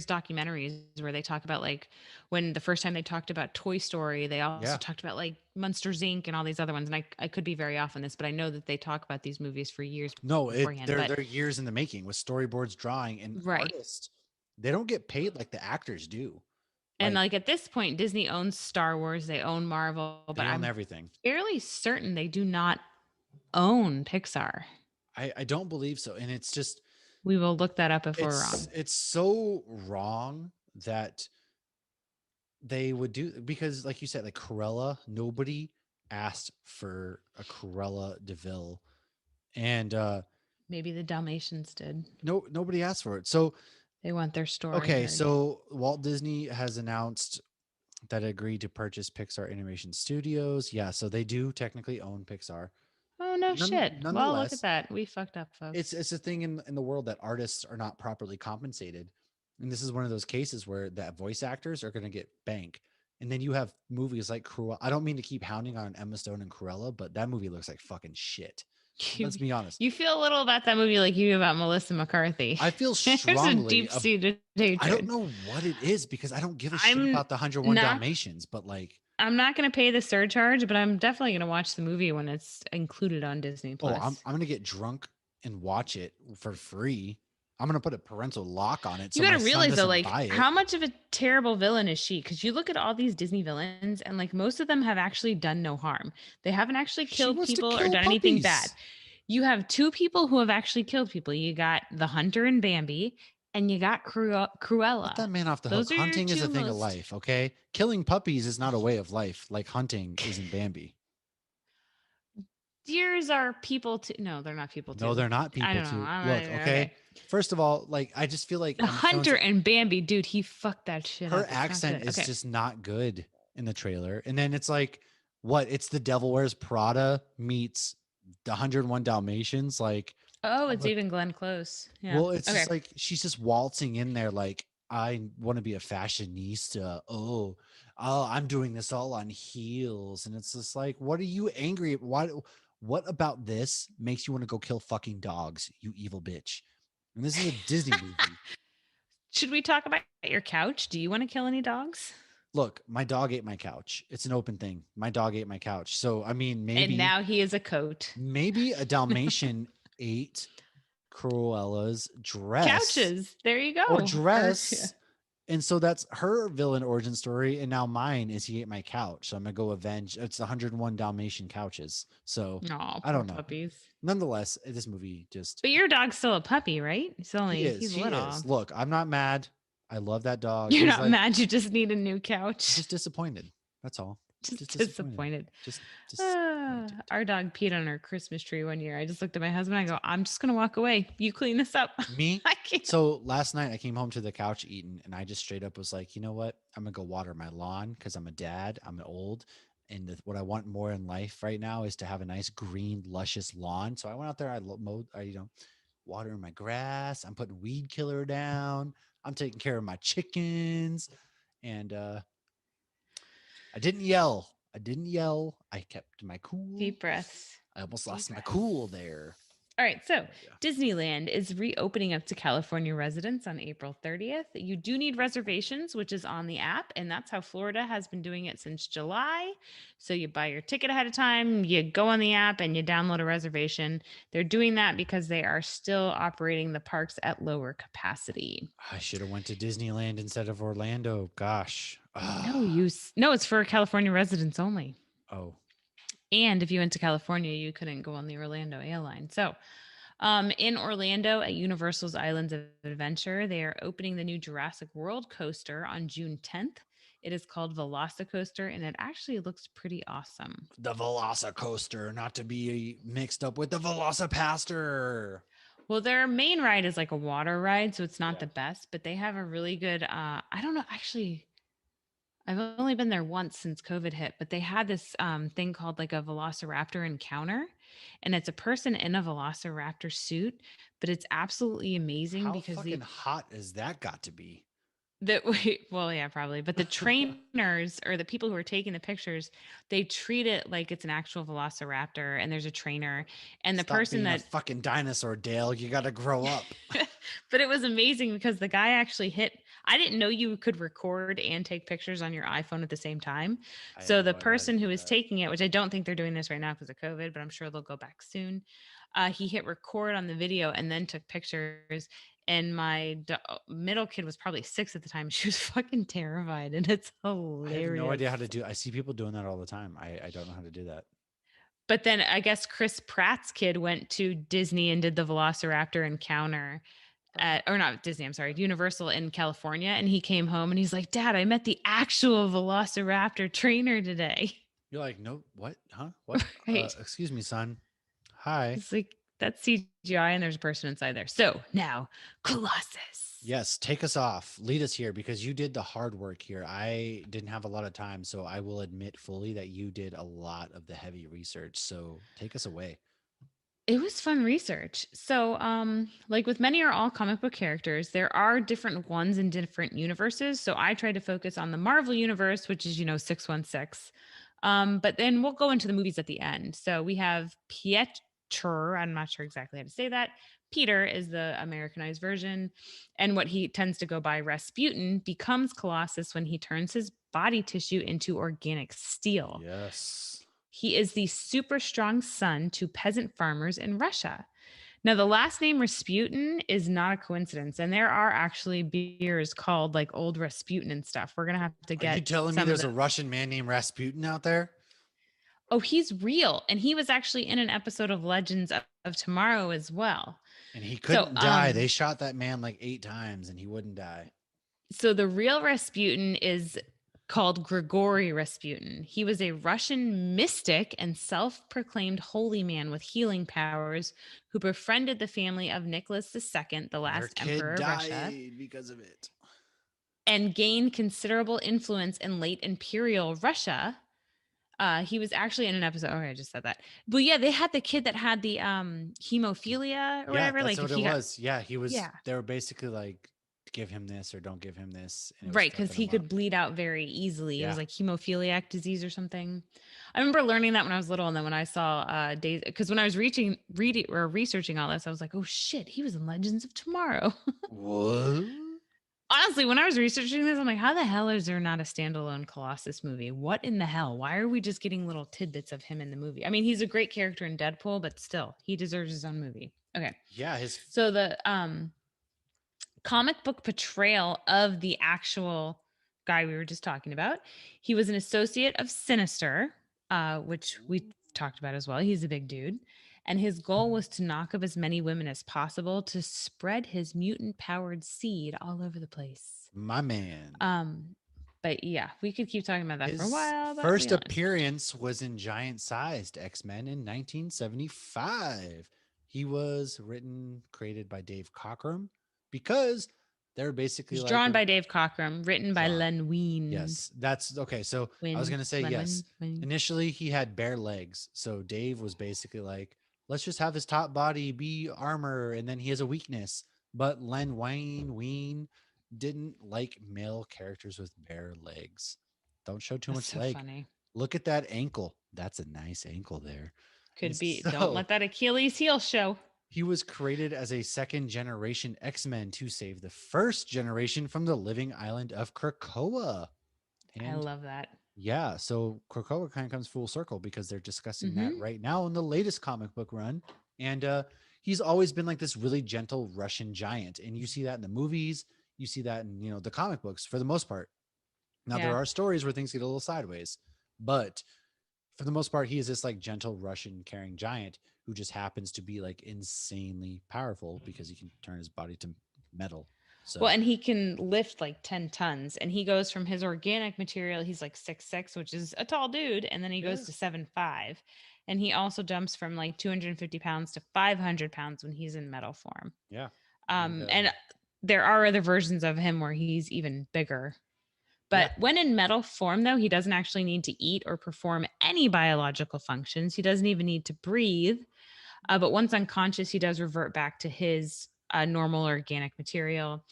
[SPEAKER 2] documentaries where they talk about like when the first time they talked about Toy Story, they also
[SPEAKER 1] yeah,
[SPEAKER 2] talked about like Monsters Inc. and all these other ones. And I could be very off on this, but I know that they talk about these movies for years
[SPEAKER 1] no,
[SPEAKER 2] beforehand. But
[SPEAKER 1] they're years in the making with storyboards, drawing, and
[SPEAKER 2] right.
[SPEAKER 1] artists. They don't get paid like the actors do.
[SPEAKER 2] And
[SPEAKER 1] Like
[SPEAKER 2] like at this point, Disney owns Star Wars, they own Marvel, but
[SPEAKER 1] they own
[SPEAKER 2] I'm
[SPEAKER 1] everything.
[SPEAKER 2] fairly certain they do not own Pixar.
[SPEAKER 1] I don't believe so, and it's just
[SPEAKER 2] We will look that up if we're wrong.
[SPEAKER 1] it's so wrong that they would do because like you said, like Corella, nobody asked for a Corella Deville, and
[SPEAKER 2] Maybe the Dalmatians did.
[SPEAKER 1] nobody asked for it. So
[SPEAKER 2] They want their story
[SPEAKER 1] okay,
[SPEAKER 2] heard.
[SPEAKER 1] so Walt Disney has announced that it agreed to purchase Pixar Animation Studios. Yeah, so they do technically own Pixar.
[SPEAKER 2] Oh no shit. Well, look at
[SPEAKER 1] Nonetheless,
[SPEAKER 2] that. We fucked up, folks.
[SPEAKER 1] it's a thing in the world that artists are not properly compensated, and this is one of those cases where that voice actors are going to get bank. And then you have movies like Cruella. I don't mean to keep hounding on Emma Stone and Cruella, but that movie looks like fucking shit.
[SPEAKER 2] You
[SPEAKER 1] Let's be honest.
[SPEAKER 2] you feel a little about that movie like you do about Melissa McCarthy.
[SPEAKER 1] I feel
[SPEAKER 2] There's a
[SPEAKER 1] strongly.
[SPEAKER 2] deep-seated
[SPEAKER 1] I don't
[SPEAKER 2] hatred.
[SPEAKER 1] know what it is because I don't give a shit
[SPEAKER 2] I'm
[SPEAKER 1] about the 101
[SPEAKER 2] not
[SPEAKER 1] Dalmatians, but like,
[SPEAKER 2] I'm not going to pay the surcharge, but I'm definitely going to watch the movie when it's included on Disney
[SPEAKER 1] oh, I'm
[SPEAKER 2] Plus.
[SPEAKER 1] I'm gonna get drunk and watch it for free. I'm gonna put a parental lock on it
[SPEAKER 2] You
[SPEAKER 1] so
[SPEAKER 2] got
[SPEAKER 1] my
[SPEAKER 2] to
[SPEAKER 1] son
[SPEAKER 2] realize though,
[SPEAKER 1] doesn't
[SPEAKER 2] like,
[SPEAKER 1] buy it.
[SPEAKER 2] how much of a terrible villain is she? Because you look at all these Disney villains, and like most of them have actually done no harm. They haven't actually
[SPEAKER 1] She
[SPEAKER 2] killed
[SPEAKER 1] wants to
[SPEAKER 2] people or
[SPEAKER 1] kill
[SPEAKER 2] done anything bad.
[SPEAKER 1] puppies.
[SPEAKER 2] You have two people who have actually killed people. You got the hunter and Bambi, and you got
[SPEAKER 1] Let
[SPEAKER 2] Cruella.
[SPEAKER 1] that man off the hook.
[SPEAKER 2] Those are your
[SPEAKER 1] Hunting is a
[SPEAKER 2] two
[SPEAKER 1] thing of
[SPEAKER 2] most.
[SPEAKER 1] life, okay? Killing puppies is not a way of life, like hunting is in Bambi.
[SPEAKER 2] Deers are people too. No, they're not people
[SPEAKER 1] No,
[SPEAKER 2] too.
[SPEAKER 1] they're not
[SPEAKER 2] I
[SPEAKER 1] people
[SPEAKER 2] don't know.
[SPEAKER 1] too. Look, okay.
[SPEAKER 2] Okay.
[SPEAKER 1] First of all, like I just feel like
[SPEAKER 2] The
[SPEAKER 1] Emma Stone's
[SPEAKER 2] hunter and Bambi, dude, he fucked that shit
[SPEAKER 1] her
[SPEAKER 2] up. It's not
[SPEAKER 1] accent
[SPEAKER 2] good.
[SPEAKER 1] is
[SPEAKER 2] Okay.
[SPEAKER 1] just not good in the trailer. And then it's like, what? It's the Devil Wears Prada meets the 101 Dalmatians. Like,
[SPEAKER 2] Oh,
[SPEAKER 1] all
[SPEAKER 2] it's
[SPEAKER 1] the
[SPEAKER 2] even Glenn Close. Yeah.
[SPEAKER 1] well, it's
[SPEAKER 2] Okay.
[SPEAKER 1] just like she's just waltzing in there like I want to be a fashionista. Oh, I'm doing this all on heels. And it's just like, what are you angry at? What about this makes you want to go kill fucking dogs, you evil bitch? And this is a Disney movie.
[SPEAKER 2] Should we talk about your couch? Do you want to kill any dogs?
[SPEAKER 1] Look, my dog ate my couch. It's an open thing. My dog ate my couch. So I mean,
[SPEAKER 2] And
[SPEAKER 1] maybe
[SPEAKER 2] now he is a coat.
[SPEAKER 1] maybe a Dalmatian ate Cruella's dress
[SPEAKER 2] Couches. There you
[SPEAKER 1] or
[SPEAKER 2] go. Or yeah.
[SPEAKER 1] dress. And so that's her villain origin story. And now mine is he ate my couch. So I'm gonna go avenge. It's the 101 Dalmatian couches. So
[SPEAKER 2] Oh,
[SPEAKER 1] I
[SPEAKER 2] poor
[SPEAKER 1] don't know.
[SPEAKER 2] puppies.
[SPEAKER 1] Nonetheless, this movie just
[SPEAKER 2] But your dog's still a puppy, right?
[SPEAKER 1] he is.
[SPEAKER 2] He's
[SPEAKER 1] He is.
[SPEAKER 2] little.
[SPEAKER 1] Look, I'm not mad. I love that dog.
[SPEAKER 2] You're
[SPEAKER 1] He's
[SPEAKER 2] not
[SPEAKER 1] like
[SPEAKER 2] mad, you just need a new
[SPEAKER 1] I'm
[SPEAKER 2] couch.
[SPEAKER 1] just disappointed. That's all. Just
[SPEAKER 2] Just
[SPEAKER 1] disappointed.
[SPEAKER 2] disappointed.
[SPEAKER 1] Just disappointed.
[SPEAKER 2] Our dog peed on our Christmas tree one year. I just looked at my husband. I go, I'm just gonna walk away. You clean this up.
[SPEAKER 1] Me?
[SPEAKER 2] I can't.
[SPEAKER 1] So last night I came home to the couch eating and I just straight up was like, you know what? I'm gonna go water my lawn because I'm a dad. I'm old. And what I want more in life right now is to have a nice green, luscious lawn. So I went out there, mowed, watering my grass. I'm putting weed killer down. I'm taking care of my chickens. And I didn't yell. I didn't yell. I kept my cool.
[SPEAKER 2] Deep breaths.
[SPEAKER 1] I almost
[SPEAKER 2] Deep
[SPEAKER 1] lost my
[SPEAKER 2] breaths.
[SPEAKER 1] cool there.
[SPEAKER 2] All right, so
[SPEAKER 1] Yeah.
[SPEAKER 2] Disneyland is reopening up to California residents on April 30th. You do need reservations, which is on the app, and that's how Florida has been doing it since July. So you buy your ticket ahead of time, you go on the app, and you download a reservation. They're doing that because they are still operating the parks at lower capacity.
[SPEAKER 1] I should have went to Disneyland instead of Orlando. Gosh.
[SPEAKER 2] No, it's for California residents only.
[SPEAKER 1] Oh.
[SPEAKER 2] And if you went to California, you couldn't go on the Orlando airline. So, in Orlando at Universal's Islands of Adventure, they are opening the new Jurassic World coaster on June 10th. It is called Velocicoaster, and it actually looks pretty awesome.
[SPEAKER 1] The Velocicoaster, not to be mixed up with the Velocipaster.
[SPEAKER 2] Well, their main ride is like a water ride, so it's not the best, but they have a really good. I don't know, actually. I've only been there once since COVID hit, but they had this thing called like a Velociraptor encounter, and it's a person in a Velociraptor suit, but it's absolutely amazing
[SPEAKER 1] How
[SPEAKER 2] because
[SPEAKER 1] fucking hot has that got to be?
[SPEAKER 2] well, yeah, probably, but the trainers or the people who are taking the pictures, they treat it like it's an actual Velociraptor, and there's a trainer, and the
[SPEAKER 1] Stop
[SPEAKER 2] person
[SPEAKER 1] being a
[SPEAKER 2] that
[SPEAKER 1] fucking dinosaur, Dale. You got to grow up.
[SPEAKER 2] but it was amazing because the guy actually hit. I didn't know you could record and take pictures on your iPhone at the same time.
[SPEAKER 1] I had
[SPEAKER 2] So the
[SPEAKER 1] no idea how to
[SPEAKER 2] person who
[SPEAKER 1] do
[SPEAKER 2] was
[SPEAKER 1] that.
[SPEAKER 2] taking it, which I don't think they're doing this right now because of COVID, but I'm sure they'll go back soon. He hit record on the video and then took pictures. And my middle kid was probably 6 at the time. She was fucking terrified, and it's
[SPEAKER 1] I have no idea
[SPEAKER 2] hilarious.
[SPEAKER 1] how to do. I see people doing that all the time. I don't know how to do that.
[SPEAKER 2] But then I guess Chris Pratt's kid went to Disney and did the Velociraptor encounter at, or not Disney, I'm sorry, Universal in California. And he came home and he's like, Dad, I met the actual Velociraptor trainer today.
[SPEAKER 1] You're like, no, what? Huh? What?
[SPEAKER 2] Right.
[SPEAKER 1] Excuse me, son. Hi.
[SPEAKER 2] It's like, that's CGI and there's a person inside there. So now, Colossus.
[SPEAKER 1] Yes, take us off. Lead us here because you did the hard work here. I didn't have a lot of time, so I will admit fully that you did a lot of the heavy research. So take us away.
[SPEAKER 2] It was fun research. So, like with many or all comic book characters, there are different ones in different universes. So I tried to focus on the Marvel universe, which is, 616. But then we'll go into the movies at the end. So we have Pietro. I'm not sure exactly how to say that. Peter is the Americanized version. And what he tends to go by Rasputin becomes Colossus when he turns his body tissue into organic steel.
[SPEAKER 1] Yes.
[SPEAKER 2] He is the super strong son to peasant farmers in Russia. Now, the last name Rasputin is not a coincidence, and there are actually beers called like Old Rasputin and stuff. We're gonna have to
[SPEAKER 1] Are you
[SPEAKER 2] get
[SPEAKER 1] telling me
[SPEAKER 2] some of
[SPEAKER 1] there's
[SPEAKER 2] those.
[SPEAKER 1] a Russian man named Rasputin out there?
[SPEAKER 2] Oh, he's real, and he was actually in an episode of Legends of Tomorrow as well.
[SPEAKER 1] And he
[SPEAKER 2] So,
[SPEAKER 1] couldn't die. They shot that man like 8 times and he wouldn't die.
[SPEAKER 2] so the real Rasputin is called Grigory Rasputin. He was a Russian mystic and self-proclaimed holy man with healing powers who befriended the family of Nicholas II, the
[SPEAKER 1] And their
[SPEAKER 2] last
[SPEAKER 1] kid
[SPEAKER 2] emperor of Russia,
[SPEAKER 1] died because of it.
[SPEAKER 2] and gained considerable influence in late imperial Russia. He was actually in an episode. Okay, I just said that. But yeah, they had the kid that had the hemophilia or
[SPEAKER 1] Yeah,
[SPEAKER 2] whatever.
[SPEAKER 1] that's
[SPEAKER 2] Like if
[SPEAKER 1] what it
[SPEAKER 2] he got,
[SPEAKER 1] was. Yeah, he was.
[SPEAKER 2] yeah,
[SPEAKER 1] They were basically like, give him this or don't give him this, and it was
[SPEAKER 2] right, because
[SPEAKER 1] fucking
[SPEAKER 2] he
[SPEAKER 1] him up.
[SPEAKER 2] could bleed out very easily. It was
[SPEAKER 1] Yeah.
[SPEAKER 2] like hemophiliac disease or something. I remember learning that when I was little, and then when I saw days, because when I was reading or researching all this, I was like, oh shit, he was in Legends of Tomorrow.
[SPEAKER 1] What?
[SPEAKER 2] Honestly, when I was researching this, I'm like, how the hell is there not a standalone Colossus movie? What in the hell? Why are we just getting little tidbits of him in the movie? I mean, he's a great character in Deadpool, but still, he deserves his own movie. Okay.
[SPEAKER 1] Yeah, his
[SPEAKER 2] So the comic book portrayal of the actual guy we were just talking about, he was an associate of Sinister, which we talked about as well. He's a big dude. And his goal was to knock up as many women as possible to spread his mutant powered seed all over the place.
[SPEAKER 1] my man.
[SPEAKER 2] Um, but yeah, we could keep talking about that for a
[SPEAKER 1] His
[SPEAKER 2] while, but we
[SPEAKER 1] first
[SPEAKER 2] don't.
[SPEAKER 1] appearance was in Giant Sized X-Men in 1975. He was written, created by Dave Cockrum because they're
[SPEAKER 2] It
[SPEAKER 1] basically
[SPEAKER 2] was
[SPEAKER 1] like
[SPEAKER 2] drawn
[SPEAKER 1] a
[SPEAKER 2] by Dave Cockrum, written by
[SPEAKER 1] drawn.
[SPEAKER 2] Len Wein.
[SPEAKER 1] Yes, that's okay. So I was
[SPEAKER 2] Win,
[SPEAKER 1] gonna say
[SPEAKER 2] Len
[SPEAKER 1] yes.
[SPEAKER 2] Win, Win.
[SPEAKER 1] Initially, he had bare legs, so Dave was basically like, let's just have his top body be armor, and then he has a weakness. But Len Ween didn't like male characters with bare legs. Don't show too
[SPEAKER 2] That's
[SPEAKER 1] much
[SPEAKER 2] so
[SPEAKER 1] leg.
[SPEAKER 2] funny.
[SPEAKER 1] Look at that ankle. That's a nice ankle there. And
[SPEAKER 2] Could be. Don't
[SPEAKER 1] so
[SPEAKER 2] let that Achilles heel show.
[SPEAKER 1] he was created as a second generation X-Men to save the first generation from the living island of Krakoa.
[SPEAKER 2] I
[SPEAKER 1] And
[SPEAKER 2] love that.
[SPEAKER 1] yeah, so Krakoa kind of comes full circle because they're discussing that
[SPEAKER 2] Hmm.
[SPEAKER 1] right now in the latest comic book run. And he's always been like this really gentle Russian giant. And you see that in the movies, you see that in, the comic books for the most part. Now there
[SPEAKER 2] Yeah.
[SPEAKER 1] are stories where things get a little sideways, but for the most part, he is this like gentle Russian carrying giant who just happens to be like insanely powerful because he can turn his body to metal.
[SPEAKER 2] Well,
[SPEAKER 1] So
[SPEAKER 2] and he can lift like 10 tons, and he goes from his organic material, he's like 6'6", which is a tall dude, and then he
[SPEAKER 1] yeah,
[SPEAKER 2] goes to 7'5". And he also jumps from like 250 pounds to 500 pounds when he's in metal form.
[SPEAKER 1] yeah, and
[SPEAKER 2] And there are other versions of him where he's even bigger.
[SPEAKER 1] yeah,
[SPEAKER 2] But when in metal form, though, he doesn't actually need to eat or perform any biological functions. He doesn't even need to breathe. But once unconscious, he does revert back to his normal organic material.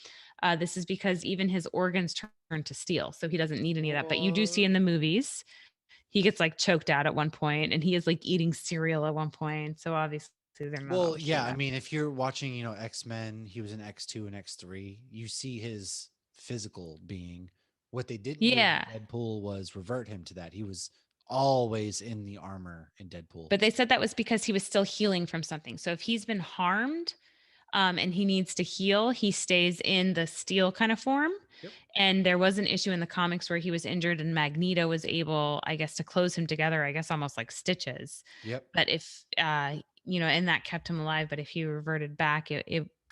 [SPEAKER 2] This is because even his organs turn to steel, so he doesn't need any of that. But you do see in the movies, he gets like choked out at one point, and he is like eating cereal at one point. So obviously, they're not
[SPEAKER 1] Well,
[SPEAKER 2] able to show
[SPEAKER 1] yeah, I
[SPEAKER 2] that.
[SPEAKER 1] mean, if you're watching, X-Men, he was in X2 and X3, you see his physical being. What they didn't do in
[SPEAKER 2] Yeah,
[SPEAKER 1] Deadpool was revert him to that. He was always in the armor in Deadpool.
[SPEAKER 2] but they said that was because he was still healing from something. So if he's been harmed, and he needs to heal, he stays in the steel kind of form.
[SPEAKER 1] Yep.
[SPEAKER 2] And there was an issue in the comics where he was injured, and Magneto was able, I guess, to close him together, I guess almost like stitches.
[SPEAKER 1] Yep.
[SPEAKER 2] But if, and that kept him alive. But if he reverted back, he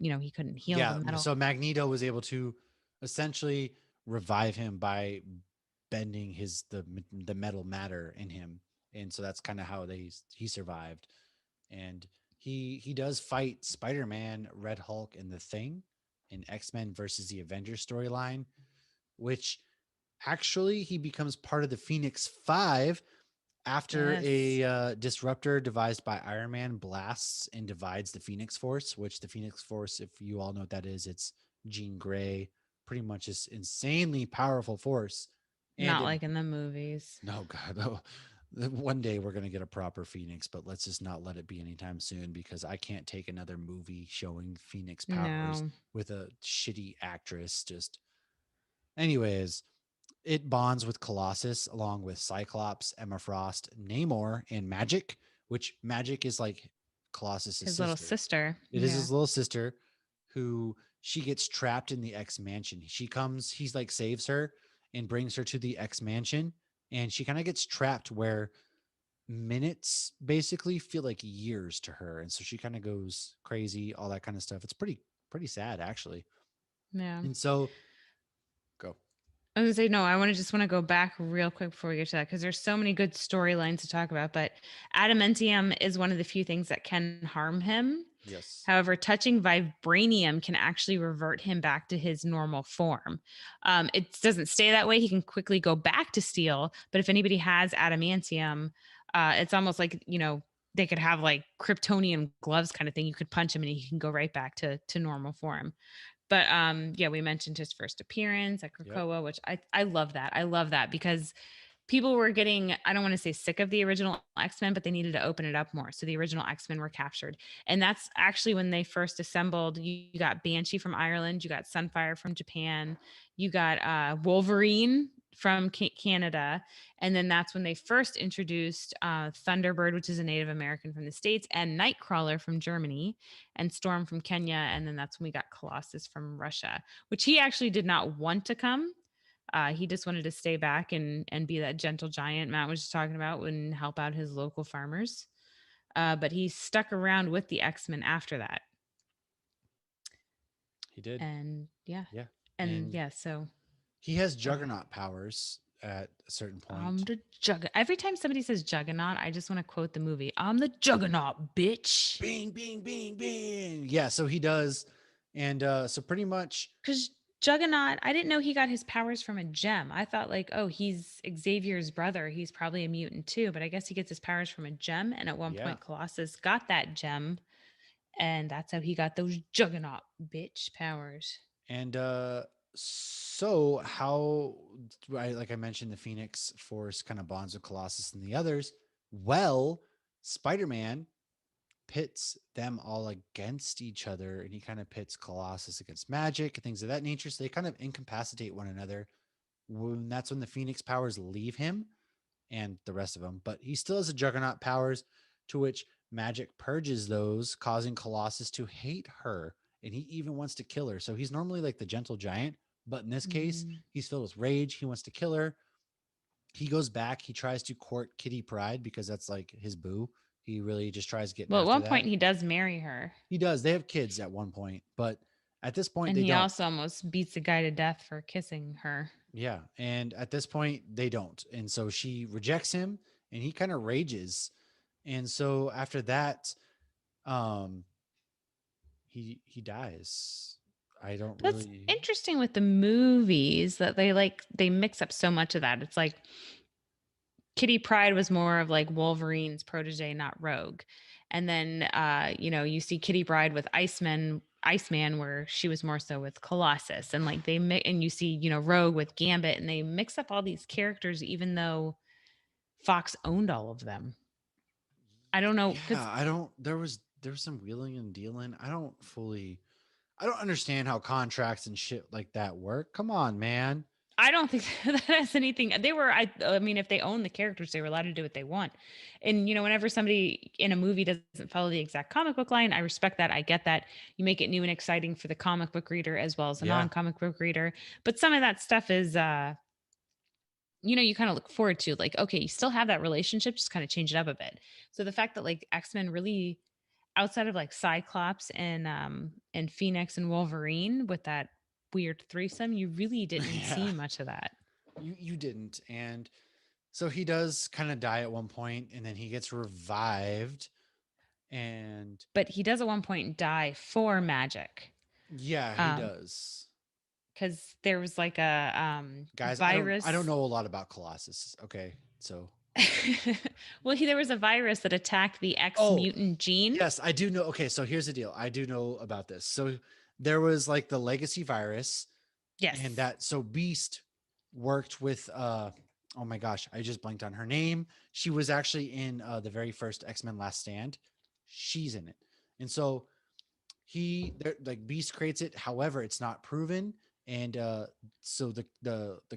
[SPEAKER 2] couldn't heal the
[SPEAKER 1] Yeah,
[SPEAKER 2] metal.
[SPEAKER 1] so Magneto was able to essentially revive him by bending the metal matter in him. And so that's kind of how he survived. And he does fight Spider-Man, Red Hulk, and the Thing in X-Men versus the Avengers storyline, which actually he becomes part of the Phoenix Five After
[SPEAKER 2] Yes.
[SPEAKER 1] a disruptor devised by Iron Man blasts and divides the Phoenix Force, which the Phoenix Force, if you all know what that is, it's Jean Grey, pretty much this insanely powerful force. And
[SPEAKER 2] Not
[SPEAKER 1] it,
[SPEAKER 2] like in the movies.
[SPEAKER 1] no, God, no. One day we're going to get a proper Phoenix, but let's just not let it be anytime soon because I can't take another movie showing Phoenix powers
[SPEAKER 2] No.
[SPEAKER 1] with a shitty actress. Just, anyways, it bonds with Colossus along with Cyclops, Emma Frost, Namor, and Magic, which Magic is like Colossus's
[SPEAKER 2] His little
[SPEAKER 1] sister.
[SPEAKER 2] sister.
[SPEAKER 1] It is
[SPEAKER 2] Yeah.
[SPEAKER 1] his little sister who she gets trapped in the X mansion. He's like saves her and brings her to the X mansion, and she kind of gets trapped where minutes basically feel like years to her, and so she kind of goes crazy, all that kind of stuff. It's pretty sad actually.
[SPEAKER 2] Yeah.
[SPEAKER 1] And so go.
[SPEAKER 2] I was gonna say no. I want to just want to go back real quick before we get to that because there's so many good storylines to talk about. But adamantium is one of the few things that can harm him.
[SPEAKER 1] Yes.
[SPEAKER 2] However, touching vibranium can actually revert him back to his normal form. It doesn't stay that way. He can quickly go back to steel. But if anybody has adamantium, it's almost like they could have like Kryptonian gloves kind of thing. You could punch him and he can go right back to normal form. But yeah, we mentioned his first appearance at
[SPEAKER 1] Yep.
[SPEAKER 2] Krakoa, which I love that. I love that because people were getting, I don't want to say sick of the original X-Men, but they needed to open it up more. So the original X-Men were captured. And that's actually when they first assembled. You got Banshee from Ireland, you got Sunfire from Japan, you got Wolverine from Canada. And then that's when they first introduced Thunderbird, which is a Native American from the States, and Nightcrawler from Germany, and Storm from Kenya. And then that's when we got Colossus from Russia, which he actually did not want to come. He just wanted to stay back and be that gentle giant Matt was just talking about and help out his local farmers. But he stuck around with the X-Men after that.
[SPEAKER 1] He did.
[SPEAKER 2] And yeah.
[SPEAKER 1] Yeah.
[SPEAKER 2] And
[SPEAKER 1] And
[SPEAKER 2] yeah, so
[SPEAKER 1] he has
[SPEAKER 2] go ahead.
[SPEAKER 1] juggernaut powers at a certain point.
[SPEAKER 2] The Juggernaut. Every time somebody says Juggernaut, I just want to quote the movie. I'm the Juggernaut, bitch.
[SPEAKER 1] Bing, bing, bing, bing. Yeah, so he does. And so pretty much,
[SPEAKER 2] Because Juggernaut, I didn't know he got his powers from a gem. I thought like, oh, he's Xavier's brother. He's probably a mutant too. But I guess he gets his powers from a gem. And at one
[SPEAKER 1] yeah.
[SPEAKER 2] point, Colossus got that gem, and that's how he got those Juggernaut bitch powers.
[SPEAKER 1] And so how like I mentioned, the Phoenix Force kind of bonds with Colossus and the others. Well, Spider-Man pits them all against each other, and he kind of pits Colossus against Magic and things of that nature. So they kind of incapacitate one another. When that's when the Phoenix powers leave him and the rest of them, but he still has the Juggernaut powers, to which Magic purges those, causing Colossus to hate her, and he even wants to kill her. So he's normally like the gentle giant, but in this case,
[SPEAKER 2] Mm.
[SPEAKER 1] he's filled with rage. He wants to kill her. He goes back. He tries to court Kitty Pryde because that's like his boo. He really just tries getting
[SPEAKER 2] Well, at
[SPEAKER 1] after
[SPEAKER 2] one point,
[SPEAKER 1] that.
[SPEAKER 2] he does marry her,
[SPEAKER 1] He does. They have kids at one point, but at this point,
[SPEAKER 2] and
[SPEAKER 1] they
[SPEAKER 2] he
[SPEAKER 1] don't.
[SPEAKER 2] also almost beats a guy to death for kissing her.
[SPEAKER 1] Yeah. And at this point, they don't. And so she rejects him and he kind of rages. And so after that, um, he dies. I don't
[SPEAKER 2] But it's
[SPEAKER 1] really.
[SPEAKER 2] interesting with the movies that they mix up so much of that. It's like Kitty Pryde was more of like Wolverine's protege, not Rogue. And then you see Kitty Pryde with Iceman, where she was more so with Colossus, and like and you see Rogue with Gambit, and they mix up all these characters, even though Fox owned all of them. I don't know
[SPEAKER 1] Yeah,
[SPEAKER 2] because
[SPEAKER 1] I don't. There was some wheeling and dealing. I don't fully. I don't understand how contracts and shit like that work. Come on, man.
[SPEAKER 2] I don't think that has anything. They were, I mean, if they own the characters, they were allowed to do what they want. And whenever somebody in a movie doesn't follow the exact comic book line, I respect that. I get that. You make it new and exciting for the comic book reader as well as the
[SPEAKER 1] Yeah,
[SPEAKER 2] non-comic book reader. But some of that stuff is, you kind of look forward to, like, okay, you still have that relationship, just kind of change it up a bit. So the fact that like X-Men really, outside of like Cyclops and Phoenix and Wolverine with that weird threesome, you really didn't
[SPEAKER 1] yeah.
[SPEAKER 2] see much of that.
[SPEAKER 1] You didn't, and so he does kind of die at one point, and then he gets revived, and
[SPEAKER 2] But he does at one point die for magic.
[SPEAKER 1] yeah, he
[SPEAKER 2] Um,
[SPEAKER 1] does.
[SPEAKER 2] because there was like a
[SPEAKER 1] Guys, I don't
[SPEAKER 2] virus.
[SPEAKER 1] know a lot about Colossus. Okay, so
[SPEAKER 2] Well, there was a virus that attacked the X
[SPEAKER 1] Oh,
[SPEAKER 2] mutant gene.
[SPEAKER 1] yes, I do know. Okay, so here's the deal. I do know about this. So there was like the legacy virus, and
[SPEAKER 2] Yes.
[SPEAKER 1] that so Beast worked with oh my gosh, I just blanked on her name. She was actually in the very first X-Men Last Stand. She's in it. And so like Beast creates it, however, it's not proven. And so the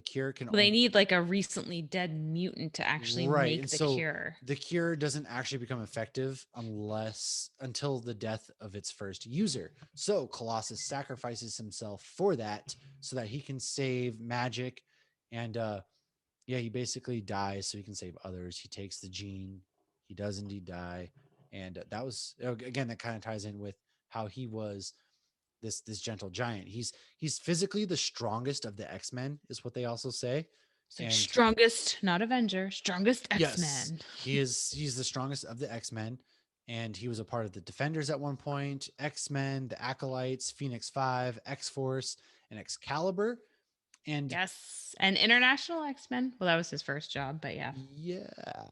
[SPEAKER 1] cure can
[SPEAKER 2] Well, they
[SPEAKER 1] only
[SPEAKER 2] need like a recently dead mutant to actually
[SPEAKER 1] right. And
[SPEAKER 2] make the
[SPEAKER 1] so
[SPEAKER 2] cure.
[SPEAKER 1] the cure doesn't actually become effective unless until the death of its first user. So Colossus sacrifices himself for that so that he can save magic. And yeah, he basically dies so he can save others. He takes the gene. He does indeed die. And that was again that kind of ties in with how he was this gentle giant. He's physically the strongest of the X-Men is what they also say.
[SPEAKER 2] So
[SPEAKER 1] And
[SPEAKER 2] strongest, not Avenger, strongest
[SPEAKER 1] yes,
[SPEAKER 2] X-Men.
[SPEAKER 1] he's the strongest of the X-Men, and he was a part of the Defenders at one point, X-Men, the Acolytes, Phoenix 5, X-Force, and Excalibur. And
[SPEAKER 2] Yes. And International X-Men. Well, that was his first job, but yeah.
[SPEAKER 1] yeah,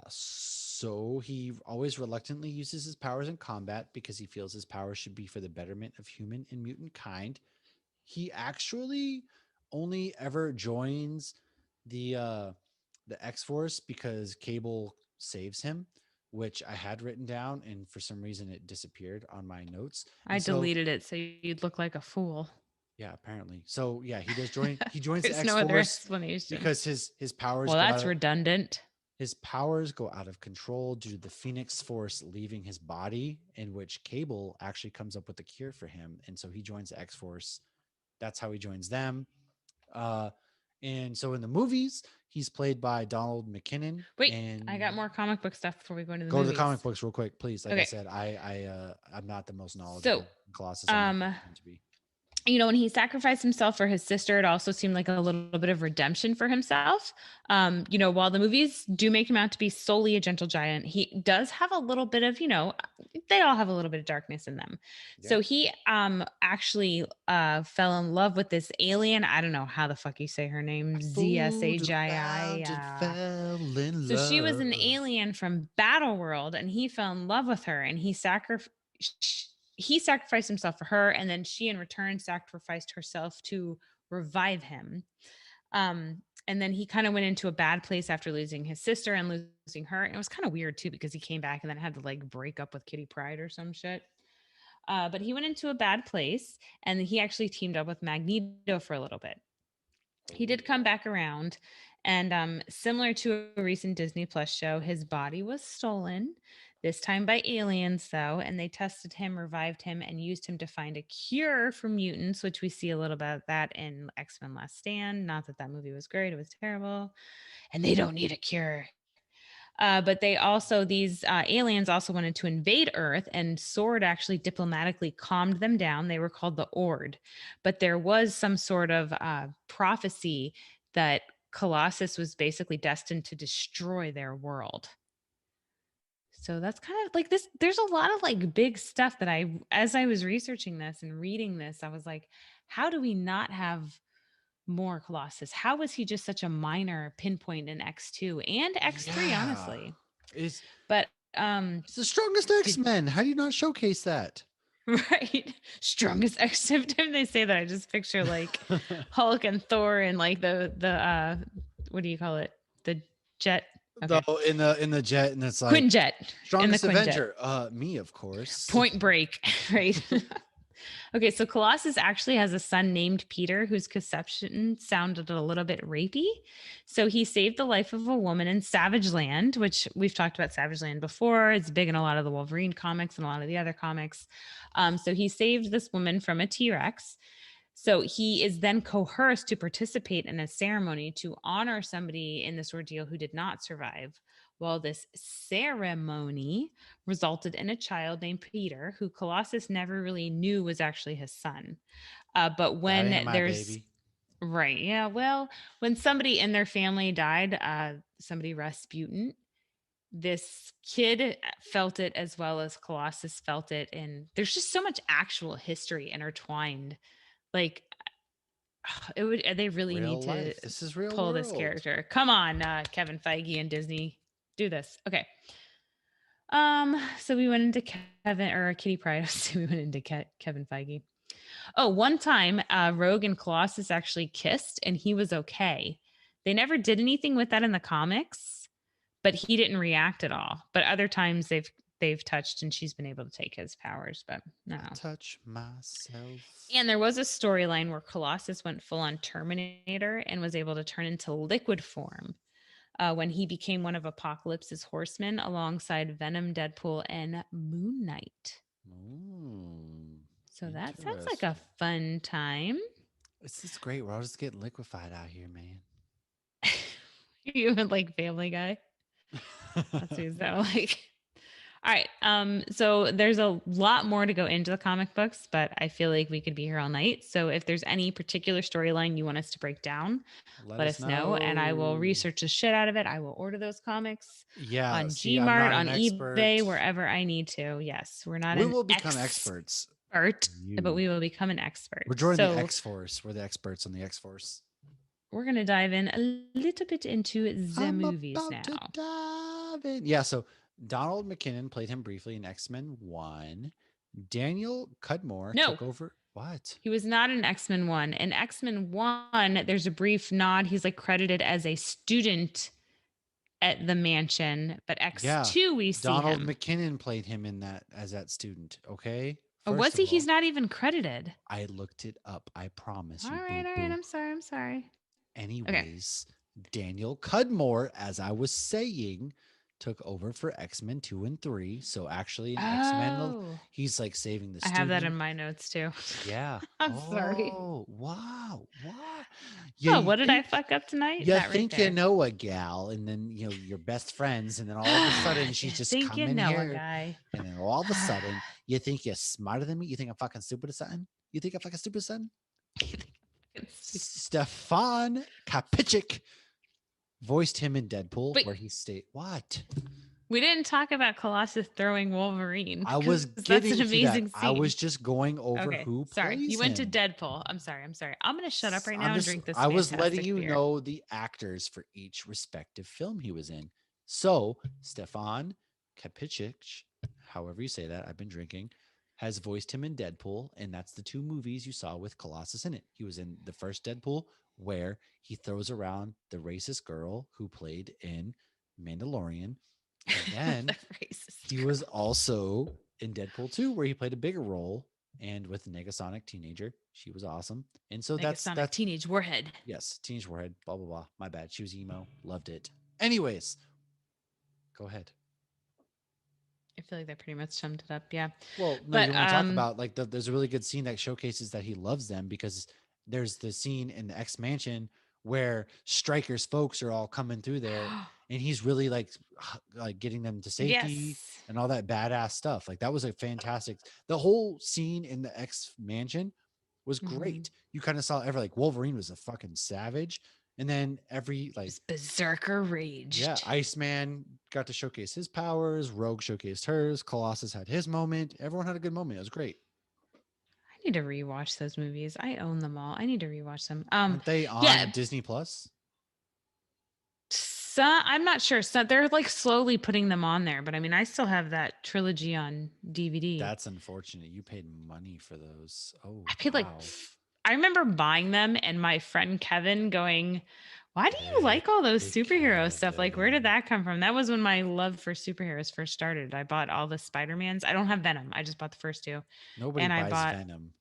[SPEAKER 1] so he always reluctantly uses his powers in combat because he feels his powers should be for the betterment of human and mutant kind. He actually only ever joins the the X Force because Cable saves him, which I had written down, and for some reason it disappeared on my notes.
[SPEAKER 2] I
[SPEAKER 1] And so,
[SPEAKER 2] deleted it so you'd look like a fool.
[SPEAKER 1] yeah, apparently, so yeah, he does join. He joins the
[SPEAKER 2] There's
[SPEAKER 1] X
[SPEAKER 2] no other
[SPEAKER 1] Force
[SPEAKER 2] explanation.
[SPEAKER 1] because his powers
[SPEAKER 2] Well,
[SPEAKER 1] go
[SPEAKER 2] that's
[SPEAKER 1] out.
[SPEAKER 2] redundant.
[SPEAKER 1] His powers go out of control due to the Phoenix Force leaving his body, in which Cable actually comes up with a cure for him, and so he joins the X Force. That's how he joins them. Uh, and so in the movies, he's played by Donald McKinnon.
[SPEAKER 2] Wait, I got
[SPEAKER 1] And
[SPEAKER 2] more comic book stuff before we go into the
[SPEAKER 1] go to the comic
[SPEAKER 2] movies.
[SPEAKER 1] books real quick, please. Like I
[SPEAKER 2] Okay.
[SPEAKER 1] said, I'm not the most
[SPEAKER 2] So,
[SPEAKER 1] knowledgeable in Colossus. I'm not
[SPEAKER 2] um,
[SPEAKER 1] going to be.
[SPEAKER 2] when he sacrificed himself for his sister, it also seemed like a little bit of redemption for himself. While the movies do make him out to be solely a gentle giant, he does have a little bit of, they all have a little bit of darkness in them.
[SPEAKER 1] Yeah.
[SPEAKER 2] So he actually fell in love with this alien. I don't know how the fuck you say her name.
[SPEAKER 1] Fooled
[SPEAKER 2] ZSAJI.
[SPEAKER 1] around and fell in
[SPEAKER 2] So she was an
[SPEAKER 1] love.
[SPEAKER 2] alien from Battleworld, and he fell in love with her, and he sacrificed himself for her, and then she in return sacrificed herself to revive him. And then he kind of went into a bad place after losing his sister and losing her. And it was kind of weird too because he came back and then had to like break up with Kitty Pryde or some shit. But he went into a bad place, and he actually teamed up with Magneto for a little bit.
[SPEAKER 1] Oh,
[SPEAKER 2] He did come
[SPEAKER 1] yeah.
[SPEAKER 2] back around, and similar to a recent Disney Plus show, his body was stolen, this time by aliens, though, and they tested him, revived him, and used him to find a cure for mutants, which we see a little bit of that in X-Men Last Stand. Not that that movie was great, it was terrible. And they don't need a cure. But these aliens also wanted to invade Earth, and Sword actually diplomatically calmed them down. They were called the Ord. But there was some sort of prophecy that Colossus was basically destined to destroy their world. So that's kind of like this. There's a lot of like big stuff that as I was researching this and reading this, I was like, how do we not have more Colossus? How was he just such a minor pinpoint in X2 and X3,
[SPEAKER 1] Yeah.
[SPEAKER 2] honestly?
[SPEAKER 1] It's
[SPEAKER 2] But
[SPEAKER 1] it's the strongest
[SPEAKER 2] did
[SPEAKER 1] X-Men. How do you not showcase that?
[SPEAKER 2] right, strongest X. Every time they say that, I just picture like Hulk and Thor and like the what do you call it? The jet.
[SPEAKER 1] Though
[SPEAKER 2] Okay,
[SPEAKER 1] in the jet, and it's like
[SPEAKER 2] Quinjet in the
[SPEAKER 1] strongest
[SPEAKER 2] Quinjet.
[SPEAKER 1] Avenger. Me, of course.
[SPEAKER 2] Point Break, right? Okay, so Colossus actually has a son named Peter whose conception sounded a little bit rapey. So he saved the life of a woman in Savage Land, which we've talked about Savage Land before. It's big in a lot of the Wolverine comics and a lot of the other comics. So he saved this woman from a T Rex. So he is then coerced to participate in a ceremony to honor somebody in this ordeal who did not survive. Well, this ceremony resulted in a child named Peter, who Colossus never really knew was actually his son. But
[SPEAKER 1] That ain't
[SPEAKER 2] when
[SPEAKER 1] my
[SPEAKER 2] there's
[SPEAKER 1] baby.
[SPEAKER 2] right, yeah, well, when somebody in their family died, somebody Rasputin, this kid felt it as well as Colossus felt it, and there's just so much actual history intertwined. Like it would they really need
[SPEAKER 1] Real
[SPEAKER 2] to
[SPEAKER 1] life. This is real
[SPEAKER 2] pull this
[SPEAKER 1] world.
[SPEAKER 2] character. Come on, Kevin Feige and Disney. do this. Okay. So we went into Kevin or Kitty Pryde. So we went into Kevin Feige. Oh, one time, Rogue and Colossus actually kissed, and he was okay. They never did anything with that in the comics, but he didn't react at all. But other times they've touched, and she's been able to take his powers. But no.
[SPEAKER 1] I touch myself.
[SPEAKER 2] And there was a storyline where Colossus went full on Terminator and was able to turn into liquid form when he became one of Apocalypse's horsemen alongside Venom, Deadpool, and Moon Knight.
[SPEAKER 1] Ooh,
[SPEAKER 2] So that sounds like a fun time.
[SPEAKER 1] This is great. We're all just getting liquefied out here, man.
[SPEAKER 2] You would like Family Guy? That's what you sound like. All right. So there's a lot more to go into the comic books, but I feel like we could be here all night. So if there's any particular storyline you want us to break down, let us know, and I will research the shit out of it. I will order those comics.
[SPEAKER 1] Yeah,
[SPEAKER 2] on Gmart, on eBay, wherever I need to. Yes, we're not.
[SPEAKER 1] We will become experts,
[SPEAKER 2] but we will become an expert.
[SPEAKER 1] We're joining the X Force. We're the experts on the X Force.
[SPEAKER 2] We're gonna dive in a little bit into the movies now.
[SPEAKER 1] Yeah, so Donald McKinnon played him briefly in X-Men 1. Daniel Cudmore took over. What?
[SPEAKER 2] He was not in X-Men 1. In X-Men 1, there's a brief nod. He's like credited as a student at the mansion, but X2 we see
[SPEAKER 1] Donald
[SPEAKER 2] him.
[SPEAKER 1] McKinnon played him in that as that student. Okay.
[SPEAKER 2] Was he? He's not even credited.
[SPEAKER 1] I looked it up. I promise you.
[SPEAKER 2] All right. I'm sorry.
[SPEAKER 1] Anyways, Daniel Cudmore, as I was saying, took over for X-Men 2 and 3. So actually in X-Men, he's like saving the student.
[SPEAKER 2] I have that in my notes too.
[SPEAKER 1] Yeah.
[SPEAKER 2] I'm sorry.
[SPEAKER 1] Oh, wow. What?
[SPEAKER 2] Yeah, what did I fuck up tonight?
[SPEAKER 1] You think you know a gal, and then you're best friends, and then all of a sudden she's just coming here.
[SPEAKER 2] Guy.
[SPEAKER 1] And then all of a sudden you think you're smarter than me? You think I'm fucking stupid or something? You think I'm fucking stupid or something? Stefan Kapicic voiced him in Deadpool, where he stayed. What?
[SPEAKER 2] We didn't talk about Colossus throwing Wolverine.
[SPEAKER 1] I was getting that's an amazing to that. Scene. I was just going over who plays
[SPEAKER 2] you went
[SPEAKER 1] him.
[SPEAKER 2] to Deadpool. I'm sorry. I'm going to shut up right now and drink this.
[SPEAKER 1] I was letting you know the actors for each respective film he was in. So Stefan Kapicic, however you say that, I've been drinking, has voiced him in Deadpool, and that's the 2 movies you saw with Colossus in it. He was in the first Deadpool, where he throws around the racist girl who played in Mandalorian. And then he was also in Deadpool 2, where he played a bigger role, and with Negasonic teenager. She was awesome. And so that's
[SPEAKER 2] Teenage Warhead.
[SPEAKER 1] Yes, Teenage Warhead, blah, blah, blah. My bad. She was emo. Loved it. Anyways, go ahead.
[SPEAKER 2] I feel like that pretty much summed it up. Yeah.
[SPEAKER 1] Well, no, you want to talk about like there's a really good scene that showcases that he loves them, because there's the scene in the X Mansion where Stryker's folks are all coming through there, and he's really like getting them to safety and all that badass stuff. Like that was a fantastic. The whole scene in the X Mansion was great. You kind of saw like Wolverine was a fucking savage. And then every like
[SPEAKER 2] berserker raged.
[SPEAKER 1] Yeah, Iceman got to showcase his powers. Rogue showcased hers. Colossus had his moment. Everyone had a good moment. It was great.
[SPEAKER 2] I need to rewatch those movies. I own them all. I need to rewatch them.
[SPEAKER 1] Aren't they on Disney Plus?
[SPEAKER 2] I'm not sure. So they're like slowly putting them on there, but I mean, I still have that trilogy on DVD.
[SPEAKER 1] That's unfortunate. You paid money for those. Oh,
[SPEAKER 2] I paid I remember buying them and my friend Kevin going, "Why do you like all those superhero stuff? Like, where did that come from?" That was when my love for superheroes first started. I bought all the Spider-Mans. I don't have Venom. I just bought the first 2.
[SPEAKER 1] Nobody buys Venom.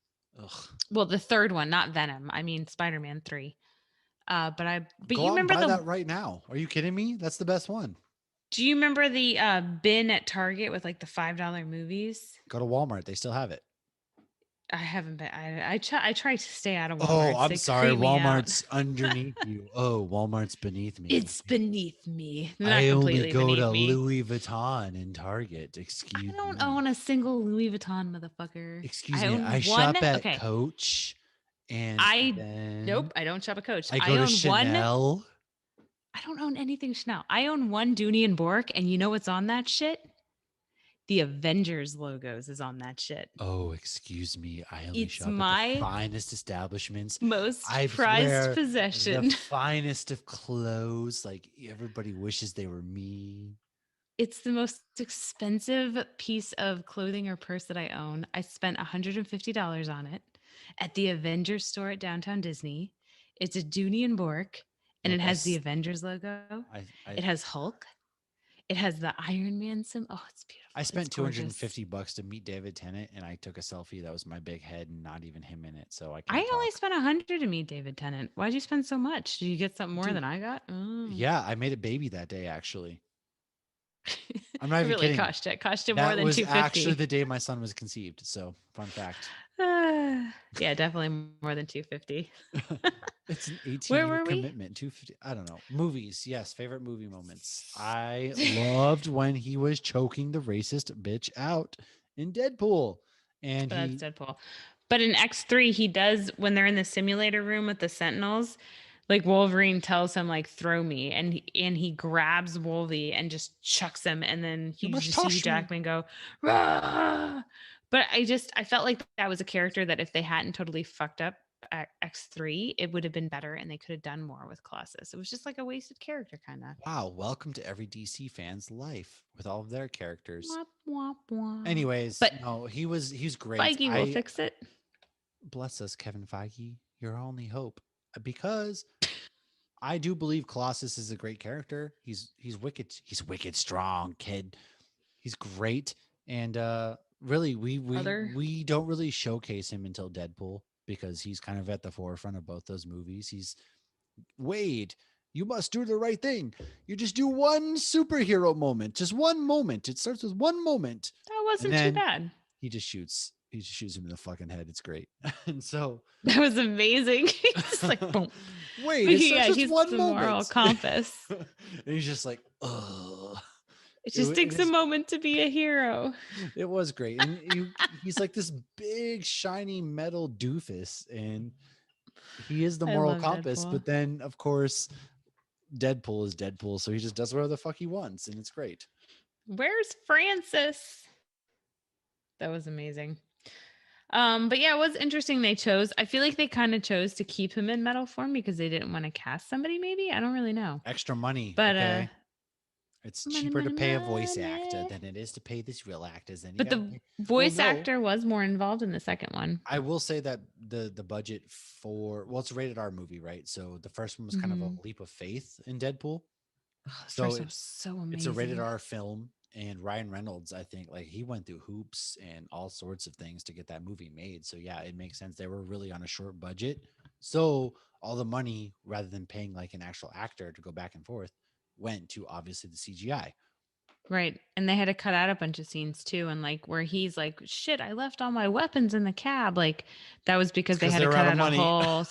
[SPEAKER 1] Ugh.
[SPEAKER 2] Well, the third one, not Venom. I mean Spider-Man 3. But
[SPEAKER 1] you remember that right now? Are you kidding me? That's the best one.
[SPEAKER 2] Do you remember the bin at Target with like the $5 movies?
[SPEAKER 1] Go to Walmart. They still have it.
[SPEAKER 2] I haven't been. I try to stay out of Walmart.
[SPEAKER 1] Oh, I'm sorry. Walmart's underneath you. Oh, Walmart's beneath me.
[SPEAKER 2] It's beneath me.
[SPEAKER 1] I only go to Louis Vuitton and Target. Excuse me.
[SPEAKER 2] I don't own a single Louis Vuitton, motherfucker.
[SPEAKER 1] Excuse me. I shop at Coach. And
[SPEAKER 2] nope, I don't shop at Coach.
[SPEAKER 1] I own Chanel.
[SPEAKER 2] I don't own anything Chanel. I own one Dooney and Bourke, and you know what's on that shit? The Avengers logos is on that shit.
[SPEAKER 1] Oh, excuse me. I only shop at the finest establishments.
[SPEAKER 2] Most prized possession.
[SPEAKER 1] The finest of clothes. Like everybody wishes they were me.
[SPEAKER 2] It's the most expensive piece of clothing or purse that I own. I spent $150 on it at the Avengers store at Downtown Disney. It's a Dooney and Bork, and it
[SPEAKER 1] Look,
[SPEAKER 2] has the Avengers logo. It
[SPEAKER 1] I
[SPEAKER 2] has Hulk. It has the Iron Man symbol. Oh, it's
[SPEAKER 1] I
[SPEAKER 2] beautiful. It's
[SPEAKER 1] spent
[SPEAKER 2] gorgeous.
[SPEAKER 1] $250 to meet David Tennant, and I took a selfie that was my big head and not even him in it, so I
[SPEAKER 2] I
[SPEAKER 1] can't
[SPEAKER 2] only
[SPEAKER 1] talk.
[SPEAKER 2] spent 100 to meet David Tennant. Why'd you spend so much? Did you get something more
[SPEAKER 1] Dude,
[SPEAKER 2] than I got? Oh.
[SPEAKER 1] yeah, I made a baby that day actually. I'm not
[SPEAKER 2] It
[SPEAKER 1] even
[SPEAKER 2] really
[SPEAKER 1] kidding.
[SPEAKER 2] cost you. It cost you more
[SPEAKER 1] That
[SPEAKER 2] than
[SPEAKER 1] was actually
[SPEAKER 2] 250.
[SPEAKER 1] the day my son was conceived. So, fun fact.
[SPEAKER 2] Yeah, definitely more than 250.
[SPEAKER 1] It's an
[SPEAKER 2] Where
[SPEAKER 1] 18-year
[SPEAKER 2] were we?
[SPEAKER 1] commitment. 250. I don't know. Movies. Yes, favorite movie moments. I loved when he was choking the racist bitch out in Deadpool. And
[SPEAKER 2] That's
[SPEAKER 1] he
[SPEAKER 2] Deadpool. But in X3, he does when they're in the simulator room with the Sentinels. Like Wolverine tells him like throw me, and he grabs Wolvie and just chucks him, and then
[SPEAKER 1] you
[SPEAKER 2] you
[SPEAKER 1] must
[SPEAKER 2] just see Hugh
[SPEAKER 1] touch me.
[SPEAKER 2] Jackman go, rah! But I felt like that was a character that if they hadn't totally fucked up at X3, it would have been better, and they could have done more with Colossus. It was just like a wasted character, kind of.
[SPEAKER 1] Wow, welcome to every DC fan's life with all of their characters.
[SPEAKER 2] Womp womp womp.
[SPEAKER 1] Anyways,
[SPEAKER 2] But
[SPEAKER 1] no, he's great.
[SPEAKER 2] Feige will
[SPEAKER 1] I
[SPEAKER 2] fix it.
[SPEAKER 1] bless us, Kevin Feige, your only hope. Because I do believe Colossus is a great character. He's wicked strong, kid. He's great. And really
[SPEAKER 2] Brother.
[SPEAKER 1] we don't really showcase him until Deadpool because he's kind of at the forefront of both those movies. He's Wade, you must do the right thing. You just do one superhero moment, just one moment. It starts with one moment,
[SPEAKER 2] That
[SPEAKER 1] and
[SPEAKER 2] wasn't too
[SPEAKER 1] then
[SPEAKER 2] bad.
[SPEAKER 1] he just shoots him in the fucking head. It's great. And so
[SPEAKER 2] That was amazing. Just like boom.
[SPEAKER 1] wait, it starts
[SPEAKER 2] Yeah,
[SPEAKER 1] with
[SPEAKER 2] he's
[SPEAKER 1] one
[SPEAKER 2] the moral
[SPEAKER 1] moment.
[SPEAKER 2] compass.
[SPEAKER 1] And he's just like, oh,
[SPEAKER 2] It just
[SPEAKER 1] it
[SPEAKER 2] takes a
[SPEAKER 1] is.
[SPEAKER 2] moment to be a hero.
[SPEAKER 1] It was great, and he's like this big shiny metal doofus, and he is the
[SPEAKER 2] I
[SPEAKER 1] moral
[SPEAKER 2] love
[SPEAKER 1] compass.
[SPEAKER 2] Deadpool.
[SPEAKER 1] But then, of course, Deadpool is Deadpool, so he just does whatever the fuck he wants, and it's great.
[SPEAKER 2] Where's Francis? That was amazing. But yeah, it was interesting they chose. I feel like they kind of chose to keep him in metal form because they didn't want to cast somebody, maybe. I don't really know.
[SPEAKER 1] Extra money,
[SPEAKER 2] But
[SPEAKER 1] okay? It's
[SPEAKER 2] money,
[SPEAKER 1] cheaper to
[SPEAKER 2] money,
[SPEAKER 1] pay a voice actor
[SPEAKER 2] money.
[SPEAKER 1] than it is to pay these real actors. Then you
[SPEAKER 2] But
[SPEAKER 1] gotta
[SPEAKER 2] the
[SPEAKER 1] pay. Well,
[SPEAKER 2] voice
[SPEAKER 1] no,
[SPEAKER 2] actor was more involved in the second one.
[SPEAKER 1] I will say that the budget for it's a rated R movie, right? So the first one was kind of a
[SPEAKER 2] Mm-hmm.
[SPEAKER 1] leap of faith in Deadpool.
[SPEAKER 2] Oh, the
[SPEAKER 1] So
[SPEAKER 2] first one was so
[SPEAKER 1] it's a rated
[SPEAKER 2] amazing.
[SPEAKER 1] R film, and Ryan Reynolds, I think, like he went through hoops and all sorts of things to get that movie made. So yeah, it makes sense. They were really on a short budget, so all the money, rather than paying like an actual actor to go back and forth, went to obviously the CGI.
[SPEAKER 2] Right. And they had to cut out a bunch of scenes too. And like where he's like, shit, I left all my weapons in the cab. Like that was
[SPEAKER 1] It's
[SPEAKER 2] because they
[SPEAKER 1] because
[SPEAKER 2] had
[SPEAKER 1] they
[SPEAKER 2] to
[SPEAKER 1] were
[SPEAKER 2] cut
[SPEAKER 1] out of
[SPEAKER 2] out a
[SPEAKER 1] money.
[SPEAKER 2] whole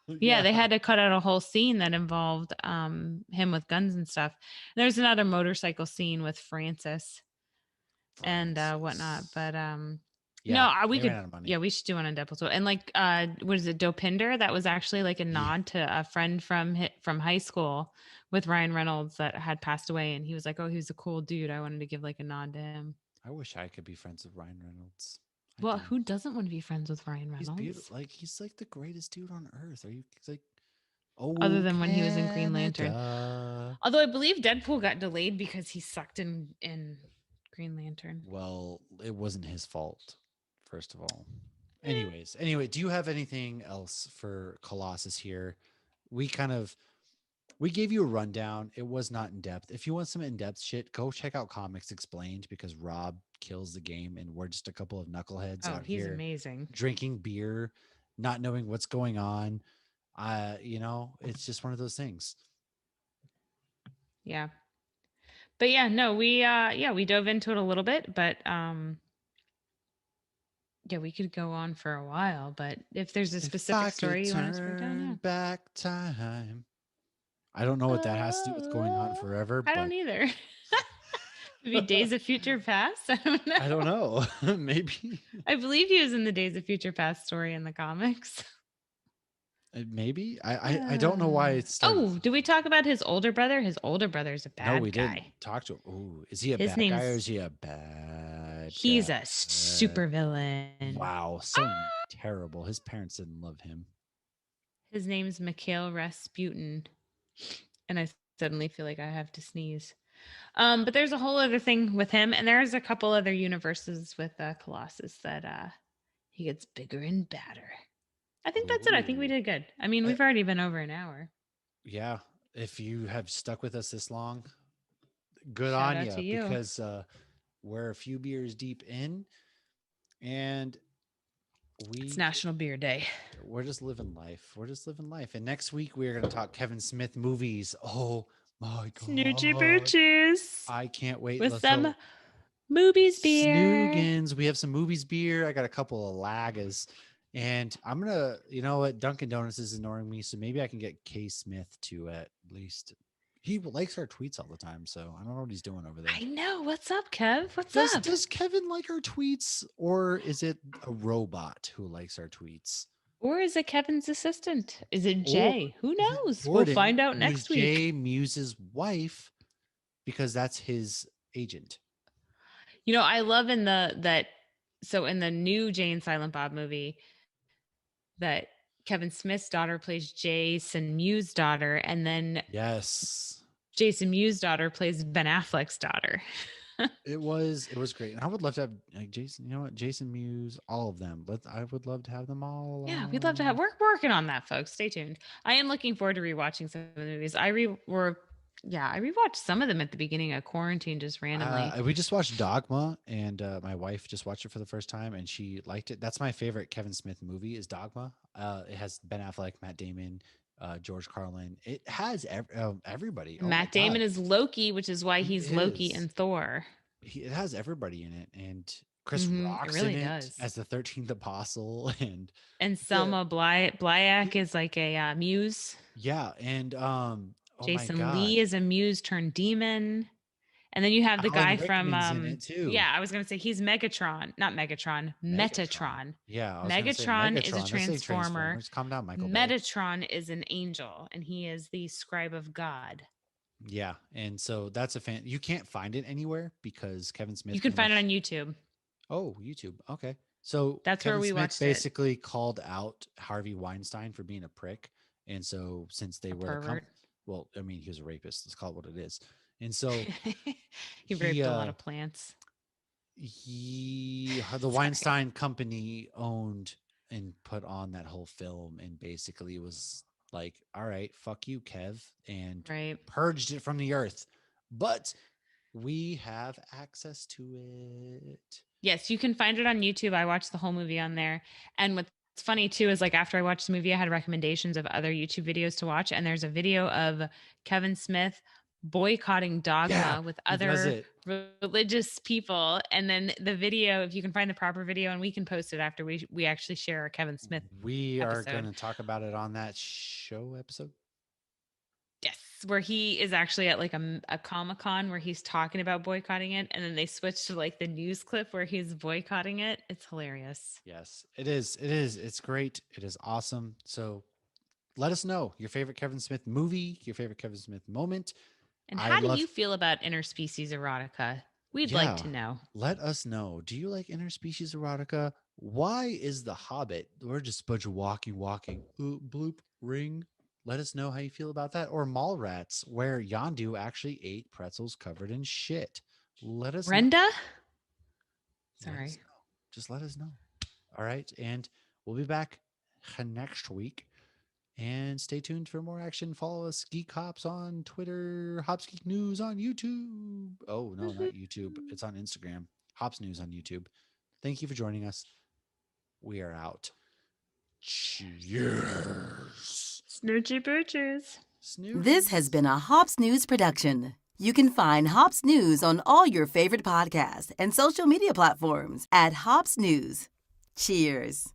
[SPEAKER 2] yeah,
[SPEAKER 1] Yeah,
[SPEAKER 2] they had to cut out a whole scene that involved him with guns and stuff. There's another motorcycle scene with Francis and whatnot.
[SPEAKER 1] Francis.
[SPEAKER 2] But no,
[SPEAKER 1] Yeah,
[SPEAKER 2] we
[SPEAKER 1] they ran
[SPEAKER 2] could
[SPEAKER 1] out of money.
[SPEAKER 2] yeah, we should do one on Deadpool too. And like what is it, Dopinder? That was actually like a
[SPEAKER 1] Yeah,
[SPEAKER 2] nod to a friend from high school with Ryan Reynolds that had passed away, and he was like, oh, he was a cool dude. I wanted to give like a nod to him.
[SPEAKER 1] I wish I could be friends with Ryan Reynolds. I
[SPEAKER 2] Well,
[SPEAKER 1] do.
[SPEAKER 2] who doesn't want to be friends with Ryan
[SPEAKER 1] He's beautiful.
[SPEAKER 2] Reynolds?
[SPEAKER 1] Like he's like the greatest dude on earth. Are you? He's like,
[SPEAKER 2] Other
[SPEAKER 1] oh
[SPEAKER 2] than when he was in Green Lantern.
[SPEAKER 1] Canada.
[SPEAKER 2] Although I believe Deadpool got delayed because he sucked in Green Lantern.
[SPEAKER 1] Well, it wasn't his fault, first of all. Anyway, do you have anything else for Colossus here? We kind of we gave you a rundown. It was not in depth. If you want some in depth shit, go check out Comics Explained because Rob kills the game and we're just a couple of knuckleheads
[SPEAKER 2] Oh,
[SPEAKER 1] out
[SPEAKER 2] he's
[SPEAKER 1] here
[SPEAKER 2] amazing.
[SPEAKER 1] drinking beer, not knowing what's going on. It's just one of those things.
[SPEAKER 2] Yeah. But yeah, no, we dove into it a little bit, but yeah, we could go on for a while, but if there's a
[SPEAKER 1] If
[SPEAKER 2] specific
[SPEAKER 1] I could
[SPEAKER 2] story you want us to break down,
[SPEAKER 1] turn
[SPEAKER 2] yeah.
[SPEAKER 1] back time. I don't know what that has to do with going on forever,
[SPEAKER 2] I don't
[SPEAKER 1] but
[SPEAKER 2] either. Maybe Days of Future Past. I don't know.
[SPEAKER 1] I don't know. Maybe.
[SPEAKER 2] I believe he was in the Days of Future Past story in the comics.
[SPEAKER 1] Maybe. I don't know why it started.
[SPEAKER 2] Oh, did we talk about his older brother? His older brother's a
[SPEAKER 1] No, we
[SPEAKER 2] bad
[SPEAKER 1] didn't
[SPEAKER 2] guy.
[SPEAKER 1] talk to him. Ooh, is he a
[SPEAKER 2] His
[SPEAKER 1] bad guy or
[SPEAKER 2] name's
[SPEAKER 1] is he a bad
[SPEAKER 2] he's
[SPEAKER 1] guy?
[SPEAKER 2] a super villain.
[SPEAKER 1] Wow, so terrible. His parents didn't love him.
[SPEAKER 2] His name's Mikhail Rasputin. And I suddenly feel like I have to sneeze. But there's a whole other thing with him, and there's a couple other universes with Colossus that he gets bigger and badder. I think that's it. I think we
[SPEAKER 1] Ooh.
[SPEAKER 2] did good. I mean,
[SPEAKER 1] Uh,
[SPEAKER 2] we've already been over an hour.
[SPEAKER 1] yeah. If you have stuck with us this long, good
[SPEAKER 2] Shout
[SPEAKER 1] on
[SPEAKER 2] out to
[SPEAKER 1] you,
[SPEAKER 2] you.
[SPEAKER 1] because we're a few beers deep in, and
[SPEAKER 2] It's
[SPEAKER 1] we
[SPEAKER 2] National Beer Day.
[SPEAKER 1] we're just living life. We're just living life. And next week we're going to talk Kevin Smith movies. Oh my
[SPEAKER 2] Snoochie
[SPEAKER 1] god.
[SPEAKER 2] booches
[SPEAKER 1] I can't wait.
[SPEAKER 2] with
[SPEAKER 1] So
[SPEAKER 2] some movies beer.
[SPEAKER 1] Snoogans, we have some movies beer. I got a couple of lagas. And I'm going to, you know what? Dunkin' Donuts is ignoring me. So maybe I can get K Smith to at least. He likes our tweets all the time. So I don't know what he's doing over there.
[SPEAKER 2] I know. What's up, Kev? What's
[SPEAKER 1] Does
[SPEAKER 2] up?
[SPEAKER 1] does Kevin like our tweets, or is it a robot who likes our tweets?
[SPEAKER 2] Or is it Kevin's assistant? Is it
[SPEAKER 1] Or
[SPEAKER 2] Jay? Who
[SPEAKER 1] is it
[SPEAKER 2] knows? We'll
[SPEAKER 1] Jordan,
[SPEAKER 2] find out
[SPEAKER 1] who is
[SPEAKER 2] next week.
[SPEAKER 1] Jay Muse's wife, because that's his agent?
[SPEAKER 2] You know, I love in in the new Jane Silent Bob movie that Kevin Smith's daughter plays Jason Mewes' daughter, and then
[SPEAKER 1] Yes.
[SPEAKER 2] Jason Mewes' daughter plays Ben Affleck's daughter.
[SPEAKER 1] It was great. And I would love to have like Jason, you know what? Jason Mewes, all of them. I would love to have them all.
[SPEAKER 2] Yeah, we'd love to have. We're working on that, folks. Stay tuned. I am looking forward to rewatching some of the movies. I rewatched some of them at the beginning of quarantine just randomly.
[SPEAKER 1] We just watched Dogma, and my wife just watched it for the first time, and she liked it. That's my favorite Kevin Smith movie is Dogma. It has Ben Affleck, Matt Damon, George Carlin. It has everybody. Oh my
[SPEAKER 2] Matt Damon
[SPEAKER 1] God.
[SPEAKER 2] is Loki, which is why
[SPEAKER 1] He
[SPEAKER 2] he's Loki
[SPEAKER 1] is.
[SPEAKER 2] in Thor.
[SPEAKER 1] It has everybody in it, and Chris
[SPEAKER 2] It
[SPEAKER 1] Rock's in
[SPEAKER 2] really
[SPEAKER 1] it
[SPEAKER 2] does.
[SPEAKER 1] as the 13th Apostle, and
[SPEAKER 2] And
[SPEAKER 1] the
[SPEAKER 2] Selma Blyack is like a muse.
[SPEAKER 1] yeah, and oh my
[SPEAKER 2] Jason
[SPEAKER 1] God,
[SPEAKER 2] Lee is a muse turned demon. And then you have the
[SPEAKER 1] Alan
[SPEAKER 2] guy from
[SPEAKER 1] Rickman's in it too.
[SPEAKER 2] yeah, I was gonna say he's Megatron, not Megatron,
[SPEAKER 1] Megatron.
[SPEAKER 2] Metatron.
[SPEAKER 1] Yeah, I was gonna say
[SPEAKER 2] Megatron is a
[SPEAKER 1] Megatron. Let's say
[SPEAKER 2] transformer.
[SPEAKER 1] Transformers. Calm down, Michael Bay.
[SPEAKER 2] Metatron is an angel, and he is the scribe of God.
[SPEAKER 1] Yeah, and so that's a fan. You can't find it anywhere because Kevin Smith.
[SPEAKER 2] You can
[SPEAKER 1] pretty
[SPEAKER 2] find it
[SPEAKER 1] much-
[SPEAKER 2] on YouTube.
[SPEAKER 1] Oh, YouTube. Okay, so
[SPEAKER 2] That's where
[SPEAKER 1] Kevin
[SPEAKER 2] we
[SPEAKER 1] Smith
[SPEAKER 2] watched it.
[SPEAKER 1] basically called out Harvey Weinstein for being a prick, and so since they were
[SPEAKER 2] Pervert.
[SPEAKER 1] well, I mean, he was a rapist. Let's call it what it is. And so
[SPEAKER 2] He raped a lot of plants.
[SPEAKER 1] the
[SPEAKER 2] Sorry.
[SPEAKER 1] Weinstein Company owned and put on that whole film, and basically was like, all right, fuck you, Kev, and
[SPEAKER 2] Right.
[SPEAKER 1] purged it from the earth. But we have access to it.
[SPEAKER 2] Yes, you can find it on YouTube. I watched the whole movie on there. And what's funny too is like after I watched the movie, I had recommendations of other YouTube videos to watch. And there's a video of Kevin Smith boycotting Dogma
[SPEAKER 1] Yeah,
[SPEAKER 2] with
[SPEAKER 1] he does
[SPEAKER 2] other
[SPEAKER 1] it.
[SPEAKER 2] religious people. And then the video, if you can find the proper video, and we can post it after we actually share our Kevin Smith.
[SPEAKER 1] We are
[SPEAKER 2] episode.
[SPEAKER 1] going to talk about it on that show episode.
[SPEAKER 2] Yes, where he is actually at like a Comic-Con where he's talking about boycotting it, and then they switch to like the news clip where he's boycotting it. It's hilarious.
[SPEAKER 1] Yes, it is. It is. It's great. It is awesome. So let us know your favorite Kevin Smith movie, your favorite Kevin Smith moment.
[SPEAKER 2] And how do you feel about interspecies erotica? We'd like to know.
[SPEAKER 1] Let us know. Do you like interspecies erotica? Why is The Hobbit? We're just a bunch of walking. Bloop, ring. Let us know how you feel about that. Or Mallrats, where Yondu actually ate pretzels covered in shit. Let us
[SPEAKER 2] Brenda?
[SPEAKER 1] know.
[SPEAKER 2] Sorry.
[SPEAKER 1] Let us know. Just let us know. All right. And we'll be back next week. And stay tuned for more action. Follow us, Geek Hops, on Twitter, Hops Geek News on YouTube. Oh, no, not YouTube. It's on Instagram. Hops News on YouTube. Thank you for joining us. We are out. Cheers.
[SPEAKER 2] Snoochie booches.
[SPEAKER 3] This has been a Hops News production. You can find Hops News on all your favorite podcasts and social media platforms at Hops News. Cheers.